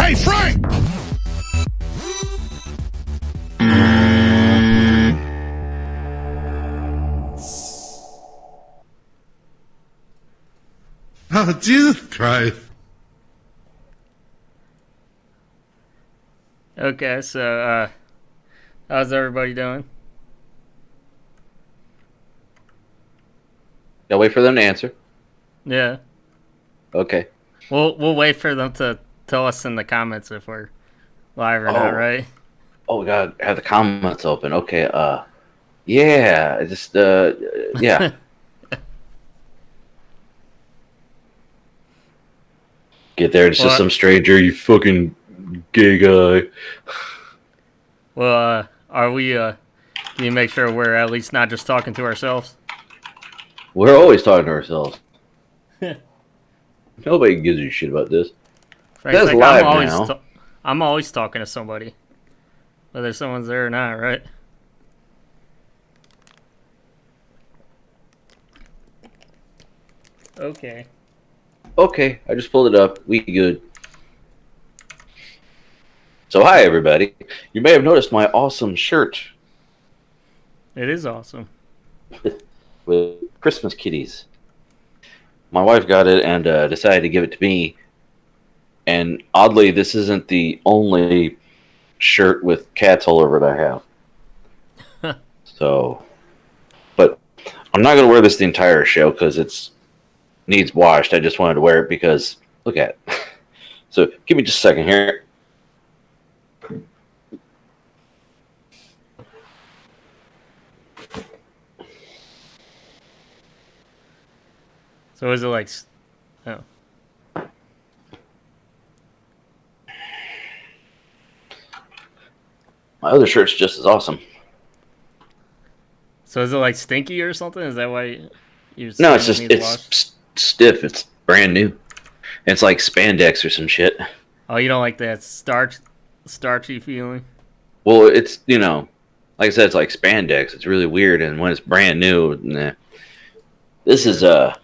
Hey, Frank! Oh, Jesus Christ. Okay, so, how's everybody doing? Gotta wait for them to answer. Yeah. Okay. We'll wait for them to tell us in the comments if we're live or not, right? Oh, we gotta have the comments open. Okay, yeah, yeah. Get there, it's just some stranger, you fucking gay guy. Well, are we, can you make sure we're at least not just talking to ourselves? We're always talking to ourselves. Nobody gives a shit about this. Frank's That's like, live now. I'm always talking to somebody. Whether someone's there or not, right? Okay. Okay, I just pulled it up. We good. So hi everybody. You may have noticed my awesome shirt. It is awesome. With Christmas kitties. My wife got it and decided to give it to me. And oddly, this isn't the only shirt with cats all over it I have. So, but I'm not going to wear this the entire show because it's needs washed. I just wanted to wear it because look at it. So give me just a second here. So is it like, oh. My other shirt's just as awesome. So is it like stinky or something? Is that why you? No, it's just stiff. It's brand new. It's like spandex or some shit. Oh, you don't like that starchy feeling? Well, it's like I said, it's like spandex. It's really weird, and when it's brand new, nah. This is a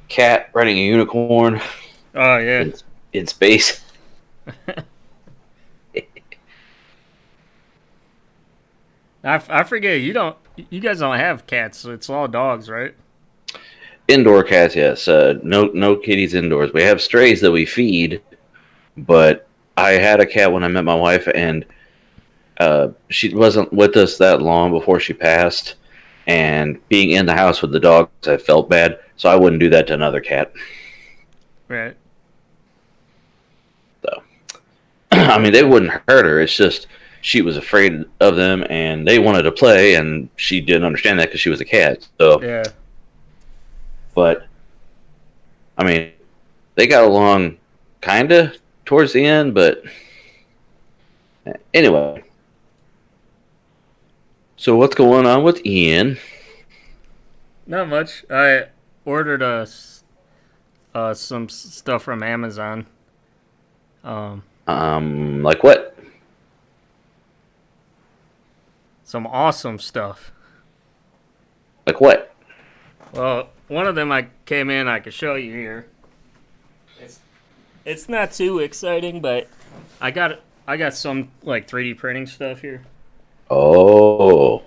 cat riding a unicorn. Oh yeah. In space. I forget you guys don't have cats, so it's all dogs, right? Indoor cats, yes. No kitties indoors. We have strays that we feed, but I had a cat when I met my wife, and she wasn't with us that long before she passed. And being in the house with the dogs, I felt bad, so I wouldn't do that to another cat. Right. So, I mean, they wouldn't hurt her. It's just she was afraid of them, and they wanted to play, and she didn't understand that because she was a cat. So yeah. But I mean, they got along kinda towards the end, but anyway. So what's going on with Ian? Not much. I ordered some stuff from Amazon. Like what? Some awesome stuff. Like what? Well, one of them I came in. I could show you here. It's not too exciting, but I got some like 3D printing stuff here. Oh.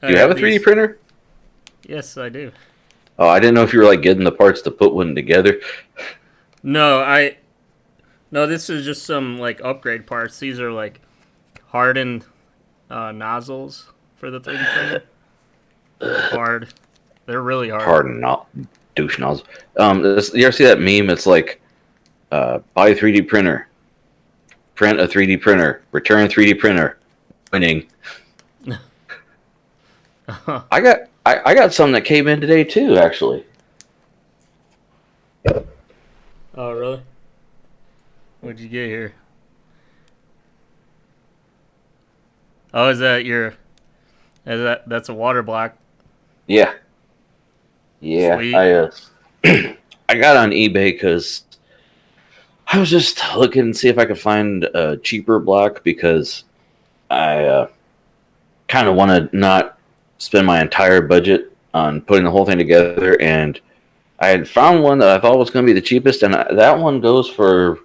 Do you have a 3D printer? Yes, I do. Oh, I didn't know if you were like getting the parts to put one together. No, this is just some like upgrade parts. These are like hardened nozzles for the 3D printer. Hard. They're really hard. Hardened douche nozzles. You ever see that meme? It's like, buy a 3D printer, print a 3D printer, return 3D printer, winning. I got some that came in today too, actually. Oh, really? What'd you get here? Oh, that's a water block? Yeah. Yeah, Sweet. I got on eBay because I was just looking to see if I could find a cheaper block because I kind of want to not spend my entire budget on putting the whole thing together, and I had found one that I thought was going to be the cheapest, and that one goes for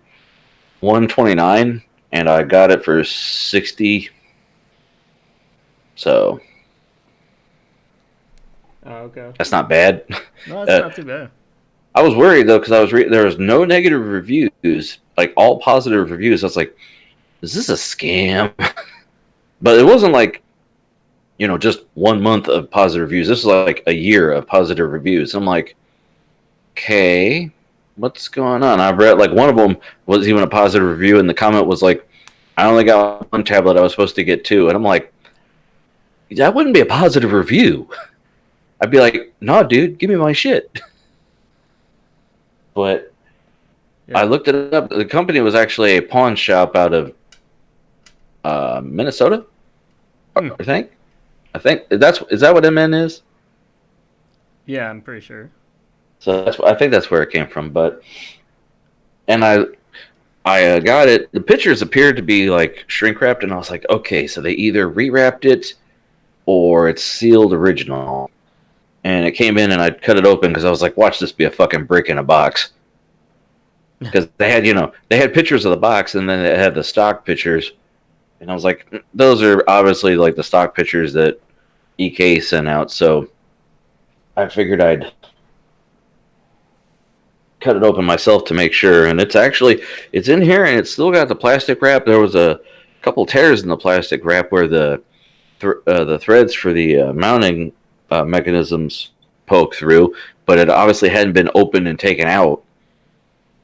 $129, and I got it for $60. So Oh, okay. that's not bad. No, that's not too bad. I was worried though because there was no negative reviews, like all positive reviews. I was like, is this a scam? But it wasn't like, just 1 month of positive reviews. This was like a year of positive reviews. I'm like, okay, what's going on? I read like one of them was even a positive review, and the comment was like, I only got one tablet. I was supposed to get two, and I'm like, that wouldn't be a positive review. I'd be like, no, dude, give me my shit. But Yeah. I looked it up. The company was actually a pawn shop out of Minnesota. Hmm. I think is that what MN is? Yeah, I'm pretty sure. So I think that's where it came from. And I got it. The pictures appeared to be like shrink wrapped, and I was like, okay, so they either rewrapped it or it's sealed original. And it came in, and I cut it open because I was like, watch this be a fucking brick in a box. Because they had pictures of the box, and then they had the stock pictures, and I was like, those are obviously like the stock pictures that EK sent out. So I figured I'd cut it open myself to make sure, and it's in here, and it's still got the plastic wrap. There was a couple tears in the plastic wrap where the threads for the mounting mechanisms poke through, but it obviously hadn't been opened and taken out.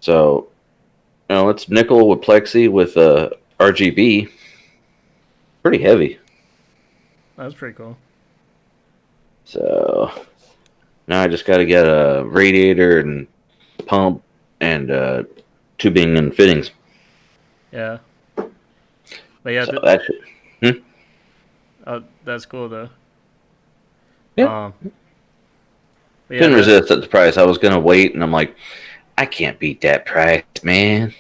So, it's nickel with plexi with RGB. Pretty heavy. That's pretty cool. So now I just got to get a radiator and pump and tubing and fittings. Yeah. But yeah, So that's cool though. Yeah. But yeah, Couldn't resist at the price. I was gonna wait, and I'm like, I can't beat that price, man.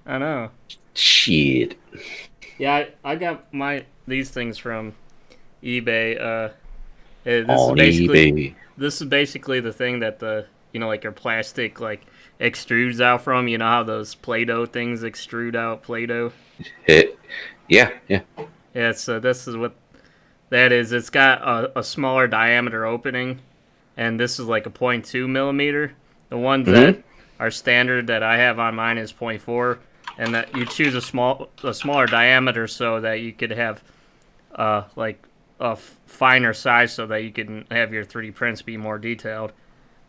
I know. Shit. Yeah, I got these things from eBay. This On eBay. This is basically the thing that like your plastic like extrudes out from. You know how those Play-Doh things extrude out Play-Doh? Yeah. Yeah, so this is what that is. It's got a smaller diameter opening, and this is like a 0.2 millimeter. The ones that are standard that I have on mine is 0.4, and that you choose a smaller diameter so that you could have like a finer size so that you can have your 3D prints be more detailed.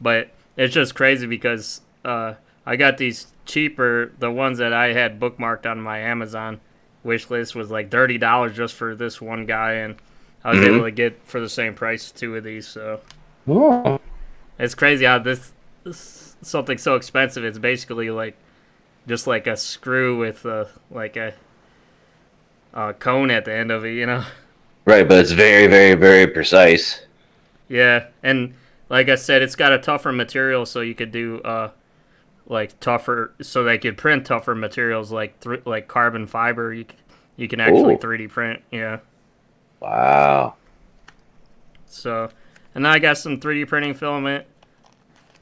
But it's just crazy because I got these cheaper. The ones that I had bookmarked on my Amazon wish list was like $30 just for this one guy, and I was able to get for the same price two of these. So it's crazy how this something so expensive. It's basically like just like a screw with like a cone at the end of it, Right, but it's very, very, very precise. Yeah, and like I said, it's got a tougher material, so you could do like tougher, so they could print tougher materials like like carbon fiber. You can actually 3D print. Yeah. Wow. So, and I got some 3D printing filament.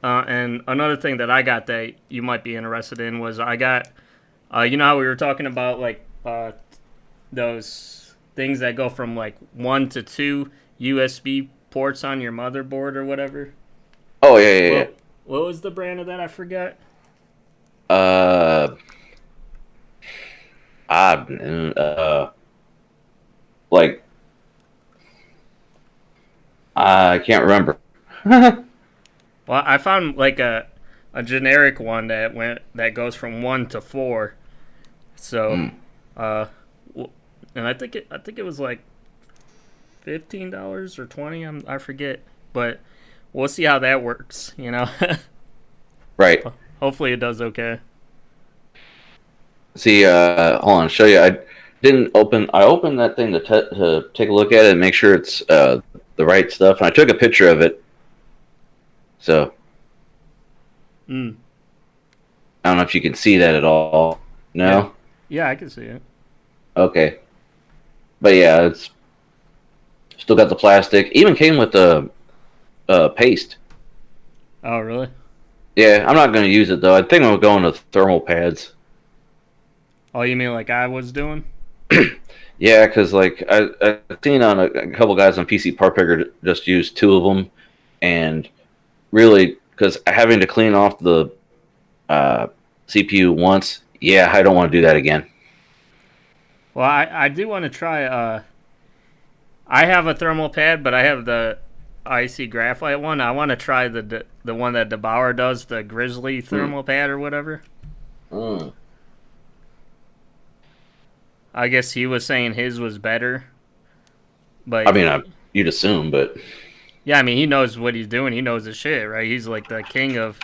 And another thing that I got that you might be interested in was I got, you know how we were talking about like those things that go from like 1 to 2 USB ports on your motherboard or whatever. Oh yeah. What was the brand of that? I forgot. Like I can't remember. Well, I found like a generic one that goes from 1 to 4. So, and I think it was like $15 or $20. I forget, but we'll see how that works. Right. Hopefully it does okay. See, hold on, show you. I opened that thing to take a look at it and make sure it's the right stuff, and I took a picture of it. So, I don't know if you can see that at all. No? Yeah, I can see it. Okay. But yeah, it's still got the plastic. Even came with the paste. Oh, really? Yeah, I'm not going to use it though. I think I'm going to thermal pads. Oh, you mean like I was doing? Yeah, because like I've seen on a couple guys on PC Part Picker just use two of them, and really because having to clean off the CPU once, yeah, I don't want to do that again. Well, I do want to try. I have a thermal pad, but I have the icy graphite one. I want to try the one that DeBauer does, the Grizzly thermal pad or whatever. Mm. I guess he was saying his was better, but I mean, you'd assume, but yeah, I mean he knows what he's doing. He knows his shit, right? He's like the king of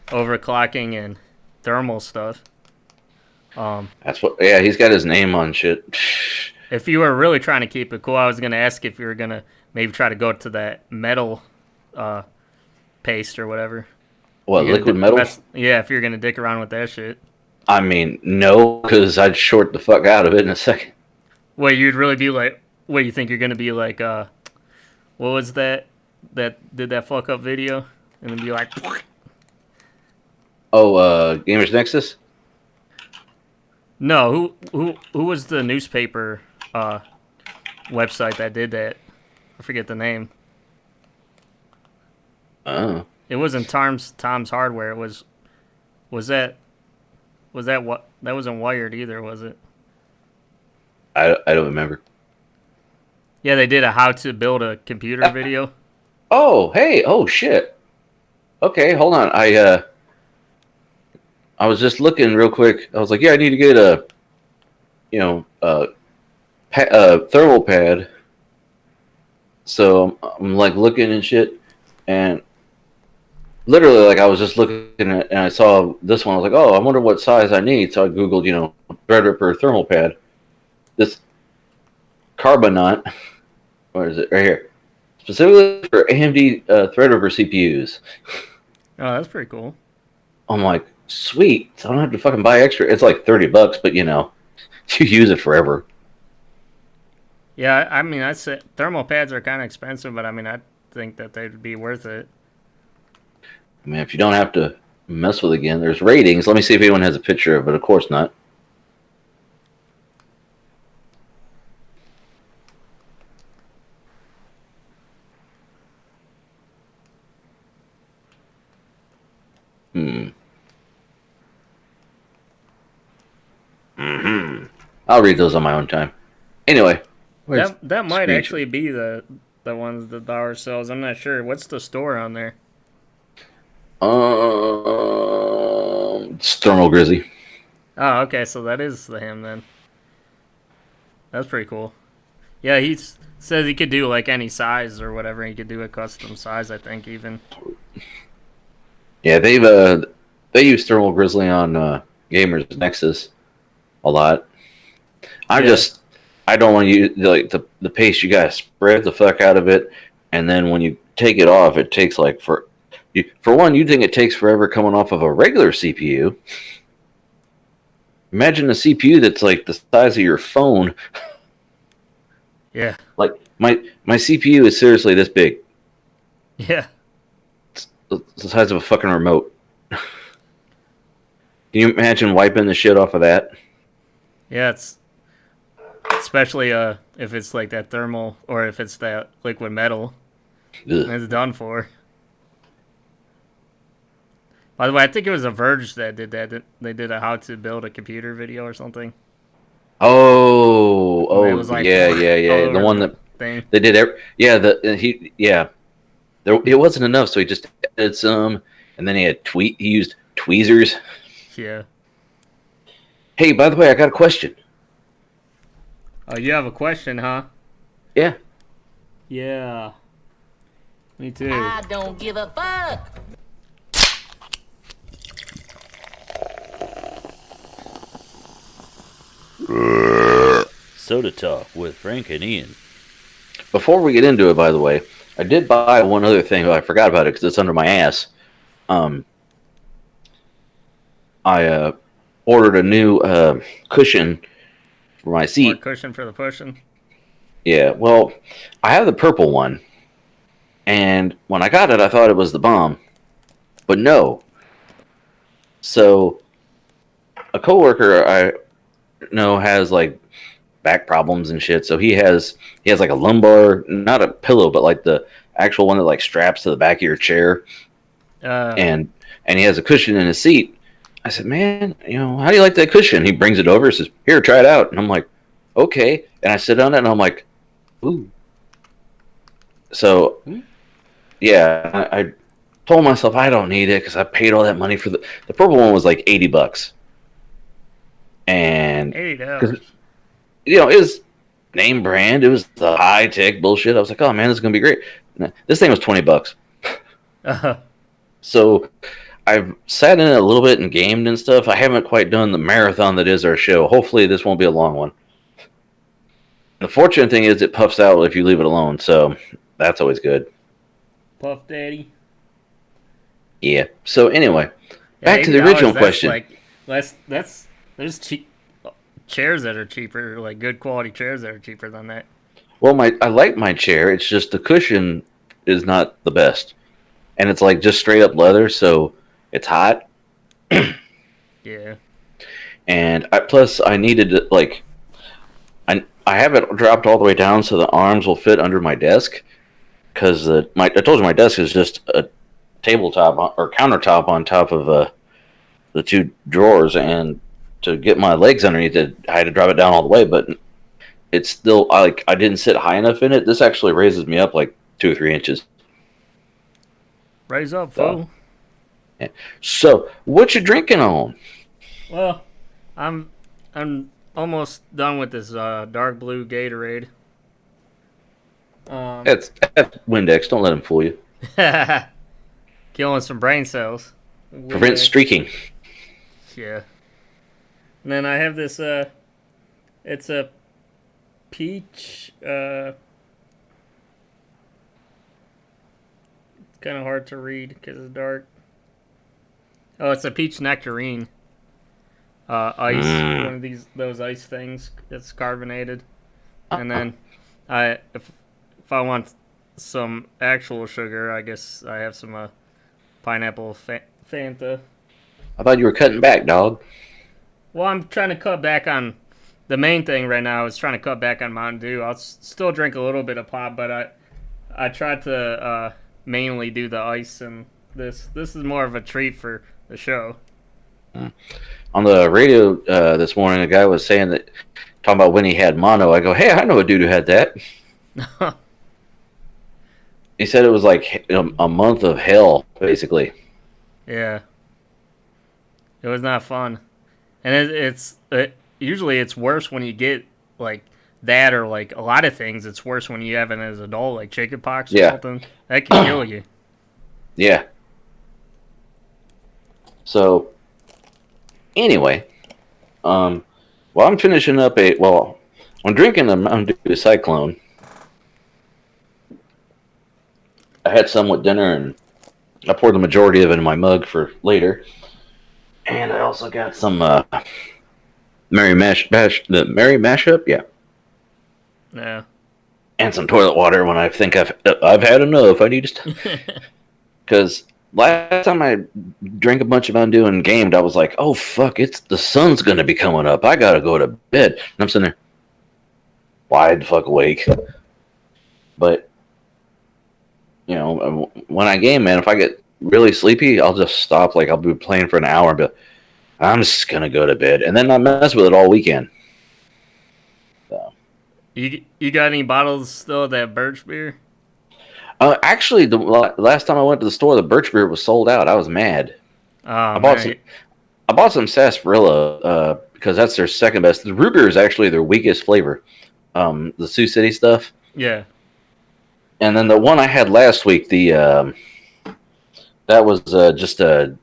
overclocking and thermal stuff. that's what. Yeah, he's got his name on shit. If you were really trying to keep it cool, I was gonna ask if you were gonna maybe try to go to that metal paste or whatever. What, liquid metal? Yeah, if you're gonna dick around with that shit. I mean, no, because I'd short the fuck out of it in a second. Wait, you'd really be like? What, you think you're gonna be like? What was that? That did that fuck up video and then be like? Oh, Gamers Nexus? No, who was the newspaper website that did that? I forget the name. Oh. It wasn't Tom's Hardware. It was that what that wasn't Wired either, was it? I don't remember. Yeah, they did a how to build a computer video. Oh, hey, oh shit. Okay, hold on. I was just looking real quick. I was like, yeah, I need to get a, thermal pad. So I'm like looking and shit, and literally, like I was just looking at, and I saw this one. I was like, oh, I wonder what size I need. So I googled, Threadripper thermal pad. This Carbonite, where is it? Right here. Specifically for AMD Threadripper CPUs. Oh, that's pretty cool. I'm like, sweet. So I don't have to fucking buy extra. It's like $30, but you use it forever. Yeah, I mean, I said thermal pads are kind of expensive, but I mean, I think that they'd be worth it. I mean, if you don't have to mess with it again, there's ratings. Let me see if anyone has a picture of it. Of course not. I'll read those on my own time. Anyway. That might actually be the ones that Bauer sells. I'm not sure. What's the store on there? It's Thermal Grizzly. Oh, okay, so that is him then. That's pretty cool. Yeah, he says he could do like any size or whatever. He could do a custom size, I think, even. Yeah, they use Thermal Grizzly on Gamers Nexus a lot. I don't want to use like the paste. You gotta spread the fuck out of it, and then when you take it off, it takes like for one, you think it takes forever coming off of a regular CPU. Imagine a CPU that's like the size of your phone. Yeah. Like my CPU is seriously this big. Yeah. It's the size of a fucking remote. Can you imagine wiping the shit off of that? Yeah, it's especially if it's like that thermal or if it's that liquid metal. Ugh. It's done for. By the way, I think it was a Verge that did that. They did a how to build a computer video or something. Oh, it was like yeah. The one that thing. they did. It wasn't enough, so he just added some, and then he used tweezers. Yeah. Hey, by the way, I got a question. Oh, you have a question, huh? Yeah. Yeah. Me too. I don't give a fuck. Soda Talk with Frank and Ian. Before we get into it, by the way, I did buy one other thing, but I forgot about it because it's under my ass. I ordered a new cushion for my seat. More cushion for the pushing. Yeah, well, I have the purple one, and when I got it, I thought it was the bomb, but no. So, a coworker has like back problems and shit. So he has like a lumbar, not a pillow, but like the actual one that like straps to the back of your chair, and he has a cushion in his seat. I said, man, how do you like that cushion? He brings it over, says, here, try it out. And I'm like, okay. And I sit on it and I'm like, ooh. So, yeah, I told myself I don't need it because I paid all that money for the purple one was like $80. And $80. It was name brand. It was the high tech bullshit. I was like, oh man, this is gonna be great. This thing was $20. So I've sat in it a little bit and gamed and stuff. I haven't quite done the marathon that is our show. Hopefully this won't be a long one. The fortunate thing is it puffs out if you leave it alone, so that's always good. Puff Daddy. Yeah. So anyway, back to the original question. There's cheap chairs that are cheaper, like good quality chairs that are cheaper than that. Well, I like my chair. It's just the cushion is not the best, and it's like just straight up leather, so it's hot. Yeah. And I needed to, like, I have it dropped all the way down so the arms will fit under my desk, because I told you my desk is just a tabletop or countertop on top of the two drawers, and to get my legs underneath it, I had to drop it down all the way, but it's still I didn't sit high enough in it. This actually raises me up like 2 or 3 inches. Raise up, fool. Yeah. So, what you drinking on? Well, I'm almost done with this dark blue Gatorade. That's Windex. Don't let him fool you. Killing some brain cells. Prevent streaking. Yeah. And then I have this, it's a peach, it's kind of hard to read because it's dark. Oh, it's a peach nectarine. Ice, one of those ice things that's carbonated. And then if I want some actual sugar, I guess I have some pineapple Fanta. I thought you were cutting back, dog. Well, I'm trying to cut back on the main thing right now. Is trying to cut back on Mountain Dew. I'll still drink a little bit of pop, but I tried to mainly do the ice, and this is more of a treat for the show. On the radio this morning, a guy was saying that, talking about when he had mono. I go, hey, I know a dude who had that. He said it was like a month of hell, basically. Yeah. It was not fun. And usually it's worse when you get like that, or like a lot of things. It's worse when you have it as an adult, like chickenpox or something. That can kill you. Yeah. So, anyway, I'm finishing up I'm drinking a Mountain Dew Cyclone. I had some with dinner, and I poured the majority of it in my mug for later. And I also got some Merry Mashup, yeah. Yeah. And some toilet water when I think I've had enough. I need to stop. Because last time I drank a bunch of Mountain Dew and gamed, I was like, oh fuck, the sun's gonna be coming up. I gotta go to bed. And I'm sitting there, wide the fuck awake. But when I game, man, if I get really sleepy, I'll just stop. Like, I'll be playing for an hour and be like, I'm just gonna go to bed, and then I mess with it all weekend. So, you got any bottles still of that birch beer? Actually, the last time I went to the store, the birch beer was sold out. I was mad. I bought some sarsaparilla because that's their second best. The root beer is actually their weakest flavor. The Sioux City stuff. Yeah. And then the one I had last week, that was just a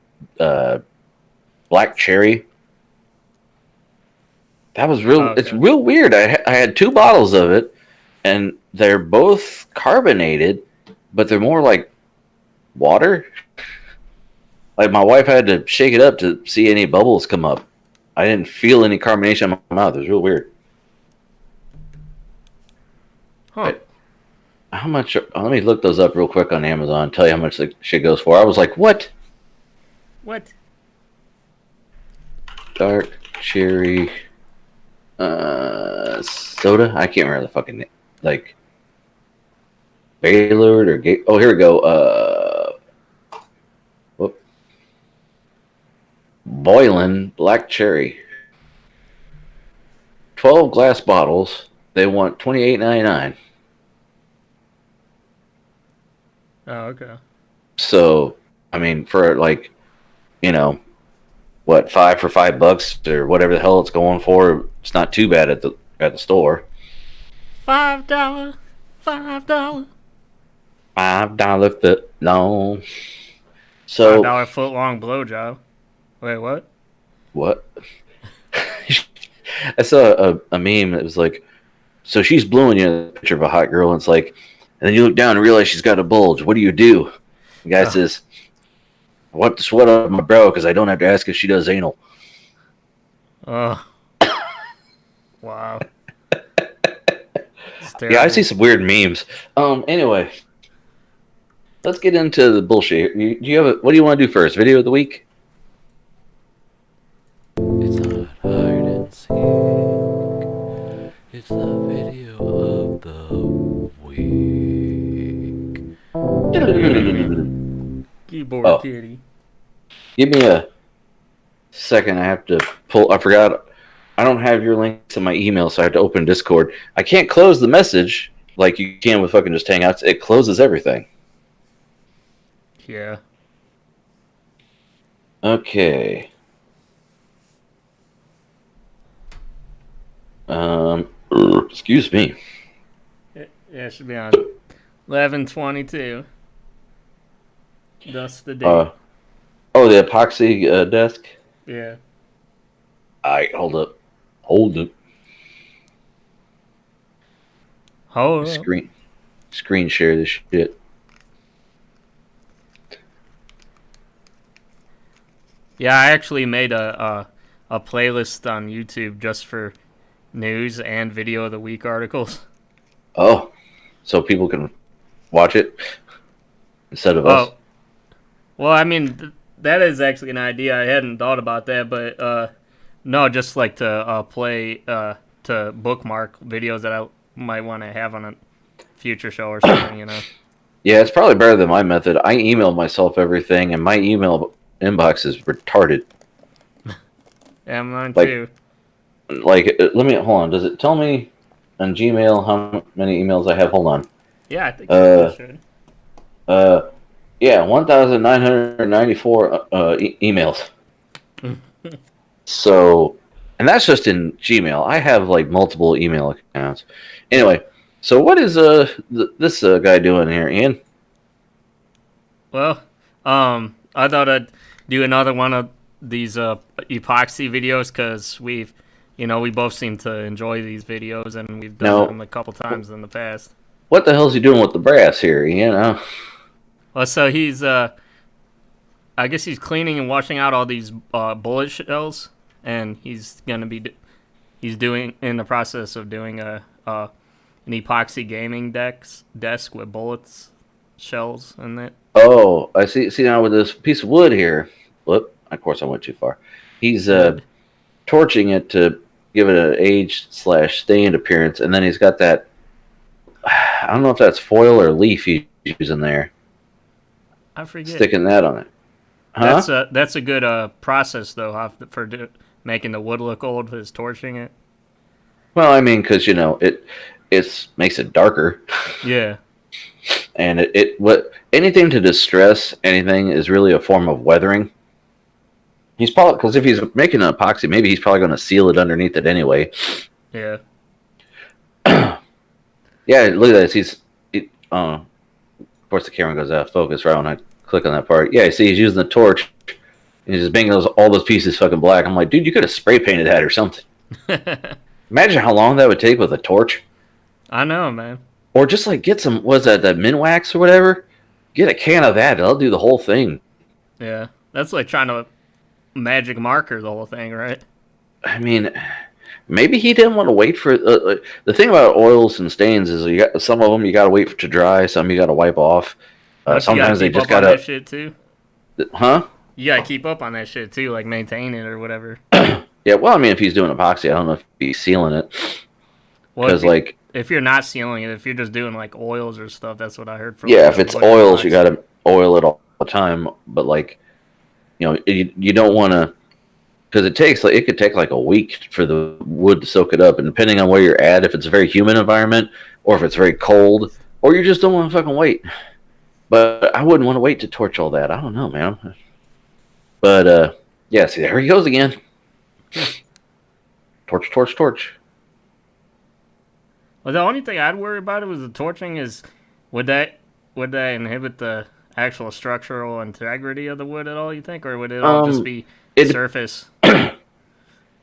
black cherry. That was real. Okay. It's real weird. I had 2 bottles of it, and they're both carbonated, but they're more like water. Like, my wife had to shake it up to see any bubbles come up. I didn't feel any carbonation in my mouth. It was real weird. Huh. But how much? Let me look those up real quick on Amazon and tell you how much the shit goes for. I was like, what? What? Dark cherry Soda. I can't remember the fucking name. Like Gaylord or Oh, here we go. Whoop. Boylan Black Cherry. 12 glass bottles. They want $28.99. Oh, okay. So, I mean, for like, what, $5 for $5 or whatever the hell it's going for, it's not too bad at the store. $5. $5 foot long. So $5 foot long blowjob. Wait, what? what? I saw a meme that was like, so she's blowing you a picture of a hot girl, and it's like, and then you look down and realize she's got a bulge. What do? The guy says, I wipe the sweat off my brow because I don't have to ask if she does anal. Oh. Wow. Yeah, I see some weird memes. Anyway, let's get into the bullshit. What do you want to do first? Video of the week? It's not hide and seek. It's the video of the week. Keyboard kitty. Give me a second. I have to pull. I forgot. I don't have your links in my email, so I have to open Discord. I can't close the message like you can with fucking just Hangouts. It closes everything. Yeah. Okay. Excuse me. Yeah, it should be on 11:22. That's the date. Oh, the epoxy desk. Yeah. All right, hold up. Hold up. Screen share this shit. Yeah, I actually made a playlist on YouTube just for news and video of the week articles. Oh, so people can watch it instead of us. Well, I mean, that is actually an idea. I hadn't thought about that, but no, just like to play to bookmark videos that I might want to have on a future show or something, Yeah, it's probably better than my method. I email myself everything, and my email inbox is retarded. Yeah, mine too. Like, let me hold on. Does it tell me on Gmail how many emails I have? Hold on. Yeah, I think it should. Yeah, 1,994 emails. So, and that's just in Gmail. I have like multiple email accounts. Anyway, so what is this guy doing here, Ian? Well, I thought I'd do another one of these epoxy videos because we both seem to enjoy these videos and we've done them a couple times in the past. What the hell is he doing with the brass here, Ian? Well, so he's I guess he's cleaning and washing out all these bullet shells, and he's in the process of doing an epoxy gaming desk with bullets shells in it. Oh, I see. See now with this piece of wood here. Whoop! Of course, I went too far. He's torching it to give it an aged/stained appearance, and then he's got that. I don't know if that's foil or leaf he's using there. I forget. Sticking that on it. Huh? That's a good process though for making the wood look old. Is torching it. Well, I mean, because it makes it darker. Yeah. And anything to distress anything is really a form of weathering. He's probably, because if he's making an epoxy, maybe he's probably going to seal it underneath it anyway. Yeah. Yeah, look at this. Of course, the camera goes out of focus right when I click on that part. Yeah, see, he's using the torch. And he's just making all those pieces fucking black. I'm like, dude, you could have spray painted that or something. Imagine how long that would take with a torch. I know, man. Or just like get some, what's that Minwax or whatever? Get a can of that. It'll do the whole thing. Yeah. That's like trying to magic marker the whole thing, right? I mean, maybe he didn't want to wait for... the thing about oils and stains is some of them you got to wait to dry. Some you got to wipe off. Sometimes they just got to... that shit too? Huh? You got to keep up on that shit too, like maintain it or whatever. Yeah, well, I mean, if he's doing epoxy, I don't know if he's sealing it. Well, Because, like, if you're not sealing it, if you're just doing like oils or stuff, that's what I heard from. yeah, Like, if the it's butcher oils, you box. got to oil it all the time. But, like, you don't want to, because it could take like a week for the wood to soak it up. And depending on where you're at, if it's a very humid environment or if it's very cold, or you just don't want to fucking wait. But I wouldn't want to wait to torch all that. I don't know, man. But, yeah, see, there he goes again. Torch, torch, torch. Well, the only thing I'd worry about it was the torching is would that inhibit the actual structural integrity of the wood at all? You think, or would it all just be it surface?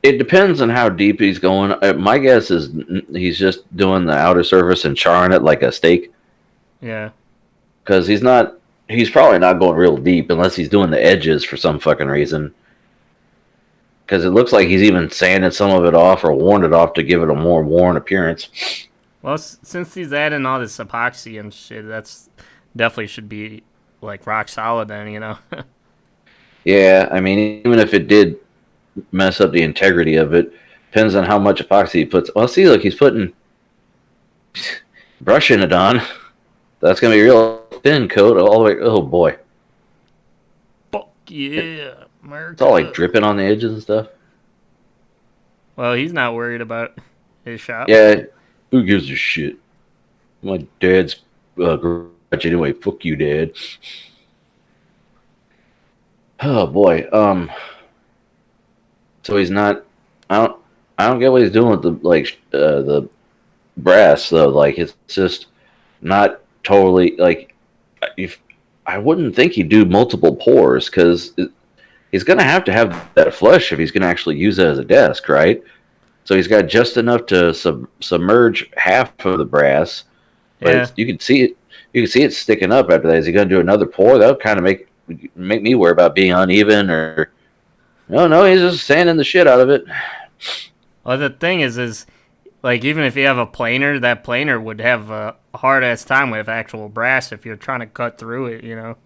It depends on how deep he's going. My guess is he's just doing the outer surface and charring it like a steak. Yeah. Because he's probably not going real deep unless he's doing the edges for some fucking reason. Because it looks like he's even sanded some of it off or worn it off to give it a more worn appearance. Well, since he's adding all this epoxy and shit, that's definitely should be like rock solid. Then Yeah, I mean, even if it did mess up the integrity of it, depends on how much epoxy he puts. Well, see, look, he's putting brushing it on. That's gonna be a real thin coat all the way. Oh boy, Fuck yeah, America. it's all like dripping on the edges and stuff. Well, he's not worried about his shop. Yeah, who gives a shit? My dad's garage anyway. Fuck you, Dad. Oh boy. So he's not. I don't get what he's doing with the brass though. Like it's just not totally like. If I wouldn't think he'd do multiple pours because he's gonna have to have that flush if he's gonna actually use it as a desk, right? So he's got just enough to submerge half of the brass, but Yeah. you can see it. You can see it sticking up after that. Is he going to do another pour? That would kind of make me worry about being uneven or. No, he's just sanding the shit out of it. Well, the thing is like even if you have a planer, that planer would have a hard ass time with actual brass if you're trying to cut through it.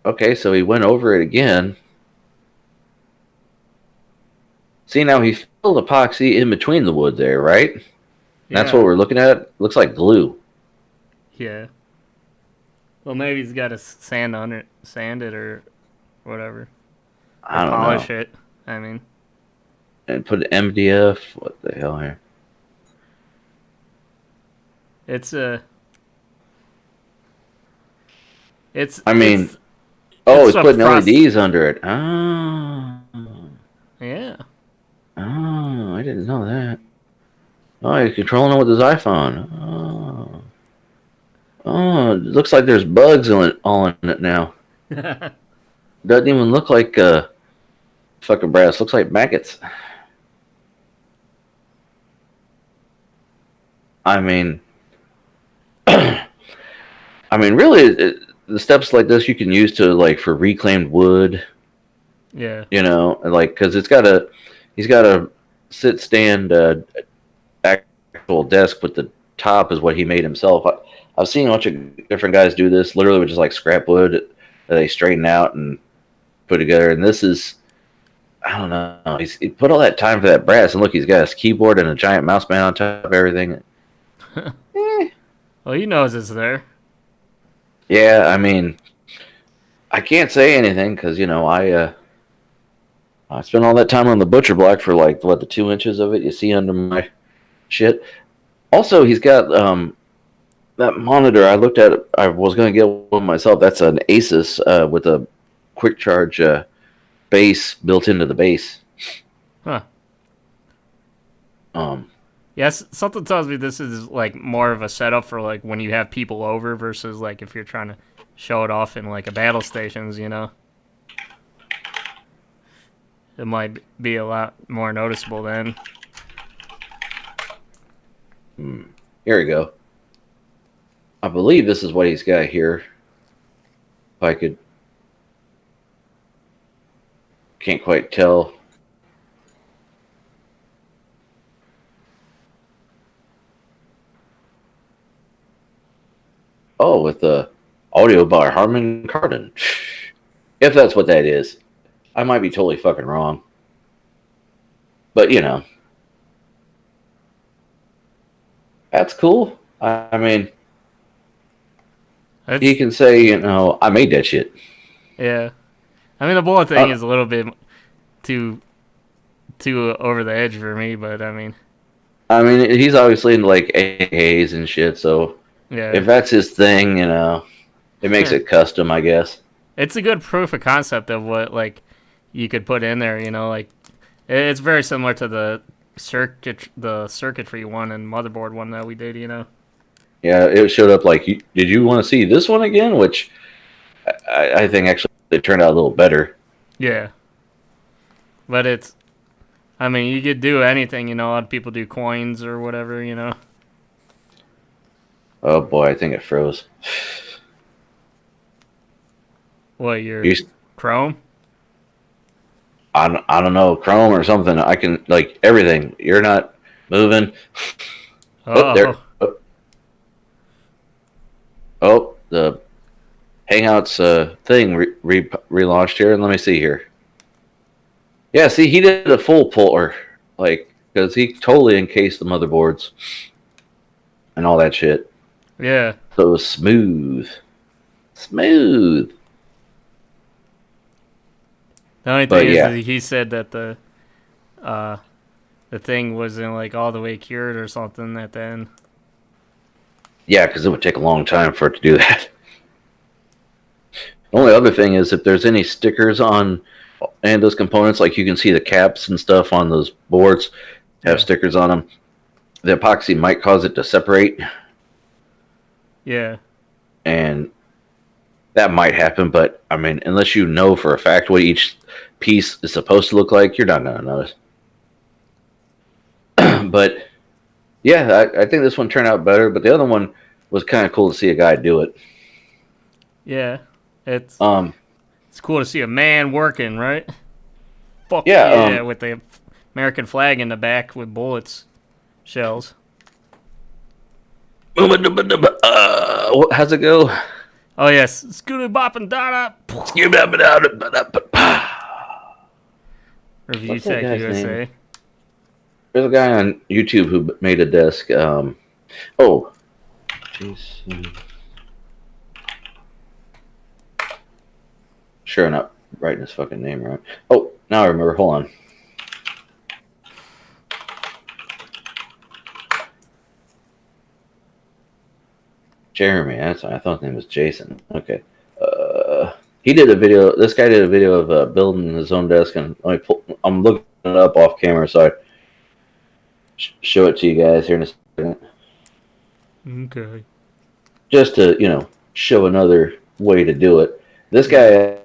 Okay, so he went over it again. See, now he filled epoxy in between the wood there, right? That's what we're looking at. Looks like glue. Yeah. Well, maybe he's got to sand it or whatever. I don't polish know. it. I mean, And put MDF. What the hell here? it's I mean, it's he's a putting process. LEDs under it. Oh, Yeah. I didn't know that. Oh, he's controlling it with his iPhone. It looks like there's bugs all in it now. Doesn't even look like fucking brass. Looks like maggots. I mean, really, the steps like this you can use to like for reclaimed wood. Yeah. Like because he's got a sit stand actual desk, but the top is what he made himself. I've seen a bunch of different guys do this, literally with just like scrap wood that they straighten out and put together. And this is, I don't know, he put all that time for that brass, and look, he's got his keyboard and a giant mouse mat on top of everything. Well, he knows it's there. Yeah, I mean, I can't say anything because I spent all that time on the butcher block for like the 2 inches of it you see under my shit. Also, he's got that monitor. I looked at it. I was going to get one myself. That's an Asus with a quick charge base built into the base. Huh. Yes, something tells me this is like more of a setup for like when you have people over versus like if you're trying to show it off in like a Battlestations, It might be a lot more noticeable then. Here we go. I believe this is what he's got here. If I could. Can't quite tell. Oh, with the audio by Harman Kardon. If that's what that is. I might be totally fucking wrong. But, you know, that's cool. I mean, It's, you can say, you know, I made that shit. yeah. I mean, the bullet thing Uh, is a little bit too over the edge for me, but I mean, he's obviously into like AKs and shit, so yeah. if that's his thing, you know, it makes it custom, I guess. It's a good proof of concept of what like you could put in there. You know, like it's very similar to the circuitry one and motherboard one that we did. You know. Yeah, it showed up like, did you want to see this one again? Which I think actually it turned out a little better. Yeah. But it's, I mean, you could do anything. You know, a lot of people do coins or whatever. You know. Oh boy, I think it froze. What your You, Chrome? I don't know, Chrome or something. I can, like, everything. You're not moving. Oh, there. Oh. Oh, the Hangouts thing relaunched here, and let me see here. Yeah, see, he did a full puller, like, because he totally encased the motherboards and all that shit. Yeah. So it was smooth. The only But thing yeah. is that he said that the thing wasn't like all the way cured or something at the end. Yeah, because it would take a long time for it to do that. The only other thing is if there's any stickers on any of those components, like you can see the caps and stuff on those boards have stickers on them. The epoxy might cause it to separate. Yeah. And that might happen, but I mean, unless you know for a fact what each piece is supposed to look like, you're not going to notice. But yeah, I think this one turned out better, but the other one was kind of cool to see a guy do it. Yeah. It's cool to see a man working, right? Fuck yeah, with the American flag in the back with bullets, shells. how's it go? Oh yes, scooter bopping dada. Review What's that Tech guy's USA. name? There's a guy on YouTube who made a desk. Oh, Jason. Sure, I'm not writing his fucking name right. Oh, now I remember. Hold on. Jeremy. I thought his name was Jason. Okay. He did a video. This guy did a video of building his own desk, and I'm looking it up off camera, so I show it to you guys here in a second. Okay. Just to, you know, show another way to do it. This guy,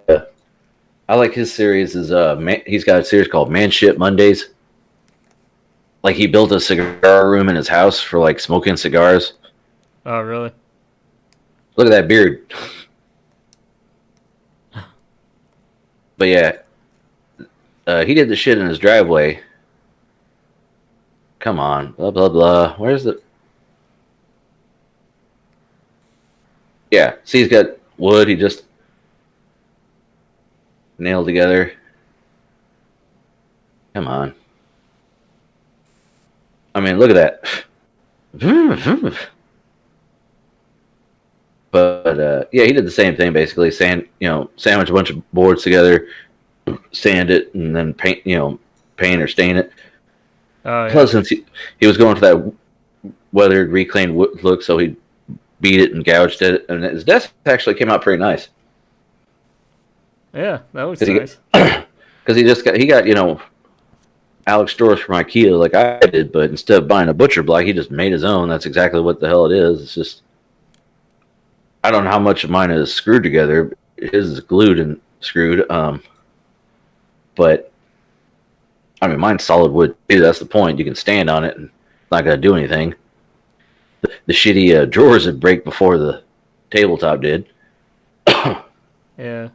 I like his series. He's got a series called Man Shit Mondays. Like, he built a cigar room in his house for like smoking cigars. Oh really? Look at that beard. But yeah, he did the shit in his driveway. Come on, blah blah blah. Where's the? Yeah, see, he's got wood. He just nailed together. Come on. I mean, look at that. But yeah, he did the same thing basically. Sandwich a bunch of boards together, sand it, and then paint or stain it. Oh yeah. Plus, since he was going for that weathered, reclaimed wood look, so he beat it and gouged it, and his desk actually came out pretty nice. Yeah, that looks nice. Because he got Alex Storrs from IKEA like I did, but instead of buying a butcher block, he just made his own. That's exactly what the hell it is. It's just, I don't know how much of mine is screwed together. His is glued and screwed. But I mean, mine's solid wood too. That's the point. You can stand on it and it's not gonna do anything. The shitty drawers would break before the tabletop did. Yeah.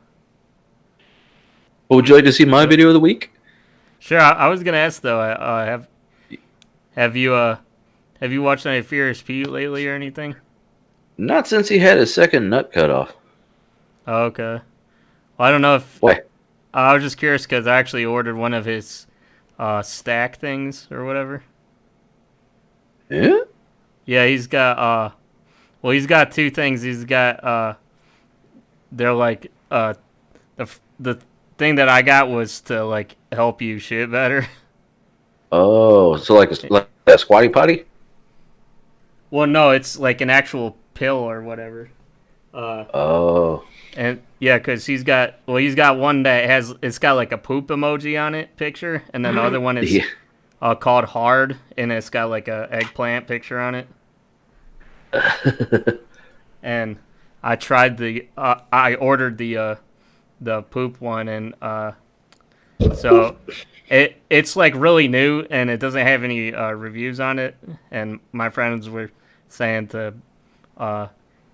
Well, would you like to see my video of the week? Sure. I was gonna ask though. Have you watched any Furious Pete lately or anything? Not since he had his second nut cut off. Oh, okay. Well, I don't know if Why? I was just curious because I actually ordered one of his stack things or whatever. Yeah? Yeah, he's got well, he's got two things. He's got they're like the thing that I got was to like help you shit better. Oh, so like a squatty potty? Well, no, it's like an actual pill or whatever. Oh. And yeah, because he's got one that it's got like a poop emoji on it picture, and then the other one is Yeah. called hard, and it's got like a eggplant picture on it. And I ordered the poop one, and so it's like really new, and it doesn't have any reviews on it. And my friends were saying to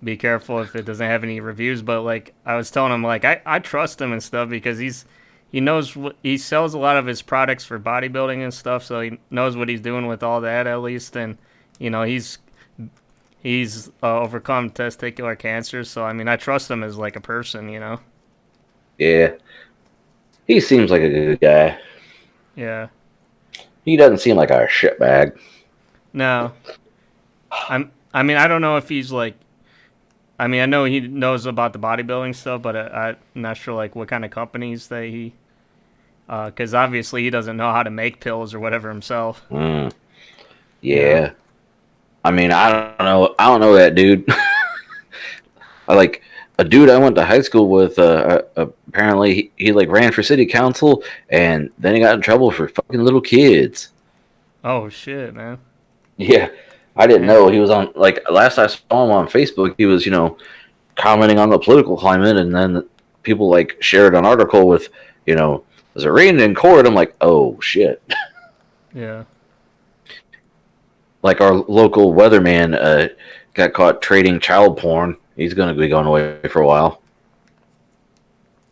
be careful if it doesn't have any reviews. But like I was telling him, like I trust him and stuff because he knows he sells a lot of his products for bodybuilding and stuff, so he knows what he's doing with all that at least. And he's overcome testicular cancer, so I mean I trust him as like a person. Yeah. He seems like a good guy. Yeah. He doesn't seem like a shitbag. No. I mean, I don't know if he's like. I mean, I know he knows about the bodybuilding stuff, but I'm not sure like what kind of companies that he. Because obviously he doesn't know how to make pills or whatever himself. Yeah. Yeah. I mean, I don't know. I don't know that dude. I like a dude I went to high school with. Apparently, he like ran for city council, and then he got in trouble for fucking little kids. Oh shit, man. Yeah, I didn't know he was on. Like last I saw him on Facebook, he was commenting on the political climate, and then people like shared an article with was arraigned in court. I'm like, oh shit. Yeah. Like our local weatherman got caught trading child porn. He's going to be going away for a while.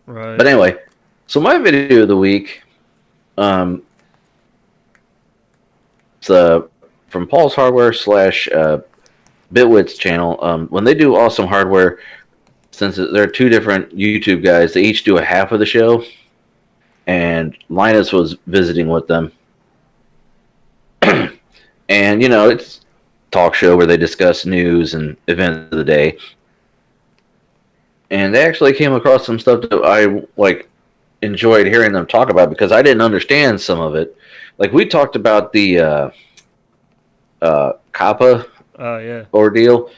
Right. But anyway, so my video of the week, it's from Paul's Hardware / Bitwit's channel. When they do awesome hardware, since there are two different YouTube guys, they each do a half of the show. And Linus was visiting with them. And, it's a talk show where they discuss news and events of the day. And they actually came across some stuff that I, enjoyed hearing them talk about because I didn't understand some of it. Like, we talked about the COPPA ordeal.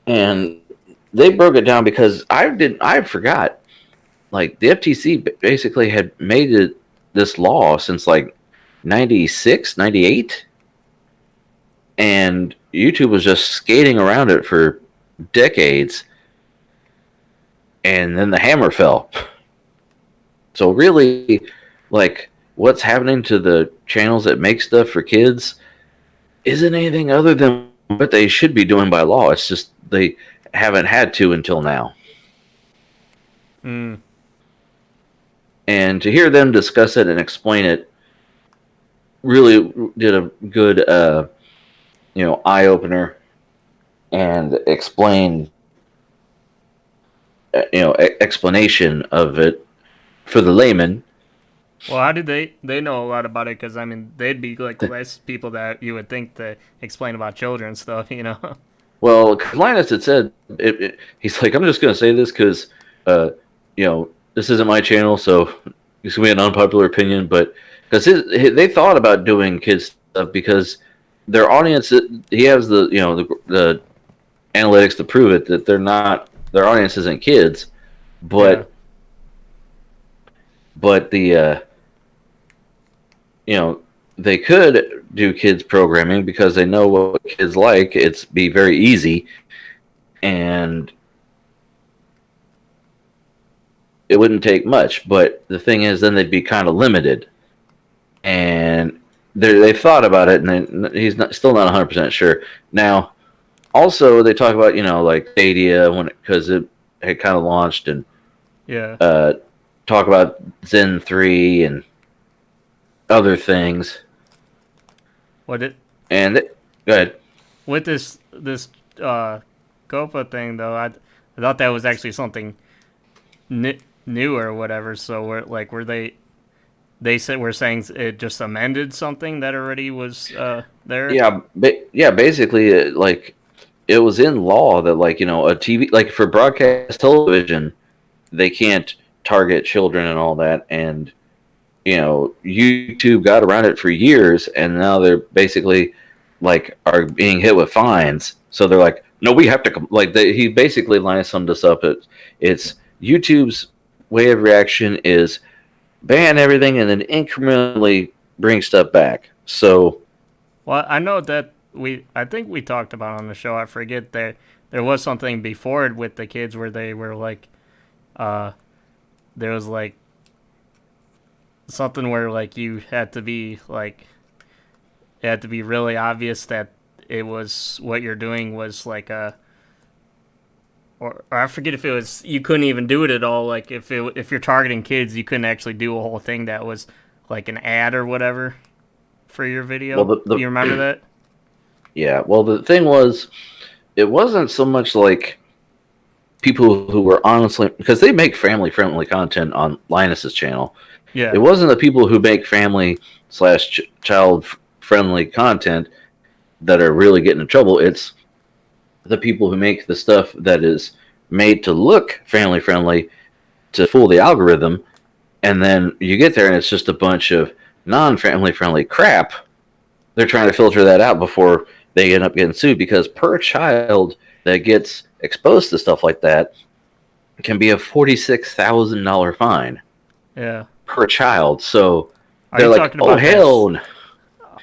And they broke it down because I forgot. Like, the FTC basically had made this law since, 96, 98. And YouTube was just skating around it for decades. And then the hammer fell. So really, what's happening to the channels that make stuff for kids isn't anything other than what they should be doing by law. It's just they haven't had to until now. Mm. And to hear them discuss it and explain it really did a good eye-opener and explain explanation of it for the layman. Well, how did they know a lot about it? Because I mean, they'd be like less people that you would think to explain about children stuff. Well, Linus had said he's like, I'm just going to say this because this isn't my channel, so it's going to be an unpopular opinion, but because they thought about doing kids stuff because their audience, he has the analytics to prove it that their audience isn't kids, but the they could do kids programming because they know what kids like. It's be very easy, and it wouldn't take much. But the thing is, then they'd be kind of limited, and they've thought about it, and he's still not 100% sure. Now, also they talk about Stadia because it had kind of launched, and talk about Zen 3 and other things. Go ahead. With this COPPA thing though, I thought that was actually something new or whatever. So were they? They said we're saying it just amended something that already was there. Yeah, yeah. Basically, it was in law that a TV for broadcast television, they can't target children and all that, and YouTube got around it for years, and now they're basically are being hit with fines. So they're like, no, we have to he basically lines summed this up. It's YouTube's way of reaction is ban everything and then incrementally bring stuff back. So, Well, I know that I think we talked about on the show. I forget there was something before it with the kids where they were there was something where you had to be it had to be really obvious that it was what you're doing was or I forget if it was you couldn't even do it at all. If you're targeting kids, you couldn't actually do a whole thing that was like an ad or whatever for your video. well, Do you remember that? yeah. Well, the thing was, it wasn't so much like people who were honestly, because they make family friendly content on Linus's channel. Yeah. It wasn't the people who make family / child friendly content that are really getting in trouble. It's the people who make the stuff that is made to look family friendly to fool the algorithm, and then you get there and it's just a bunch of non-family friendly crap. They're trying to filter that out before they end up getting sued, because per child that gets exposed to stuff like that can be a $46,000 fine. Yeah. Per child. So Are they're you like, talking oh about hell no.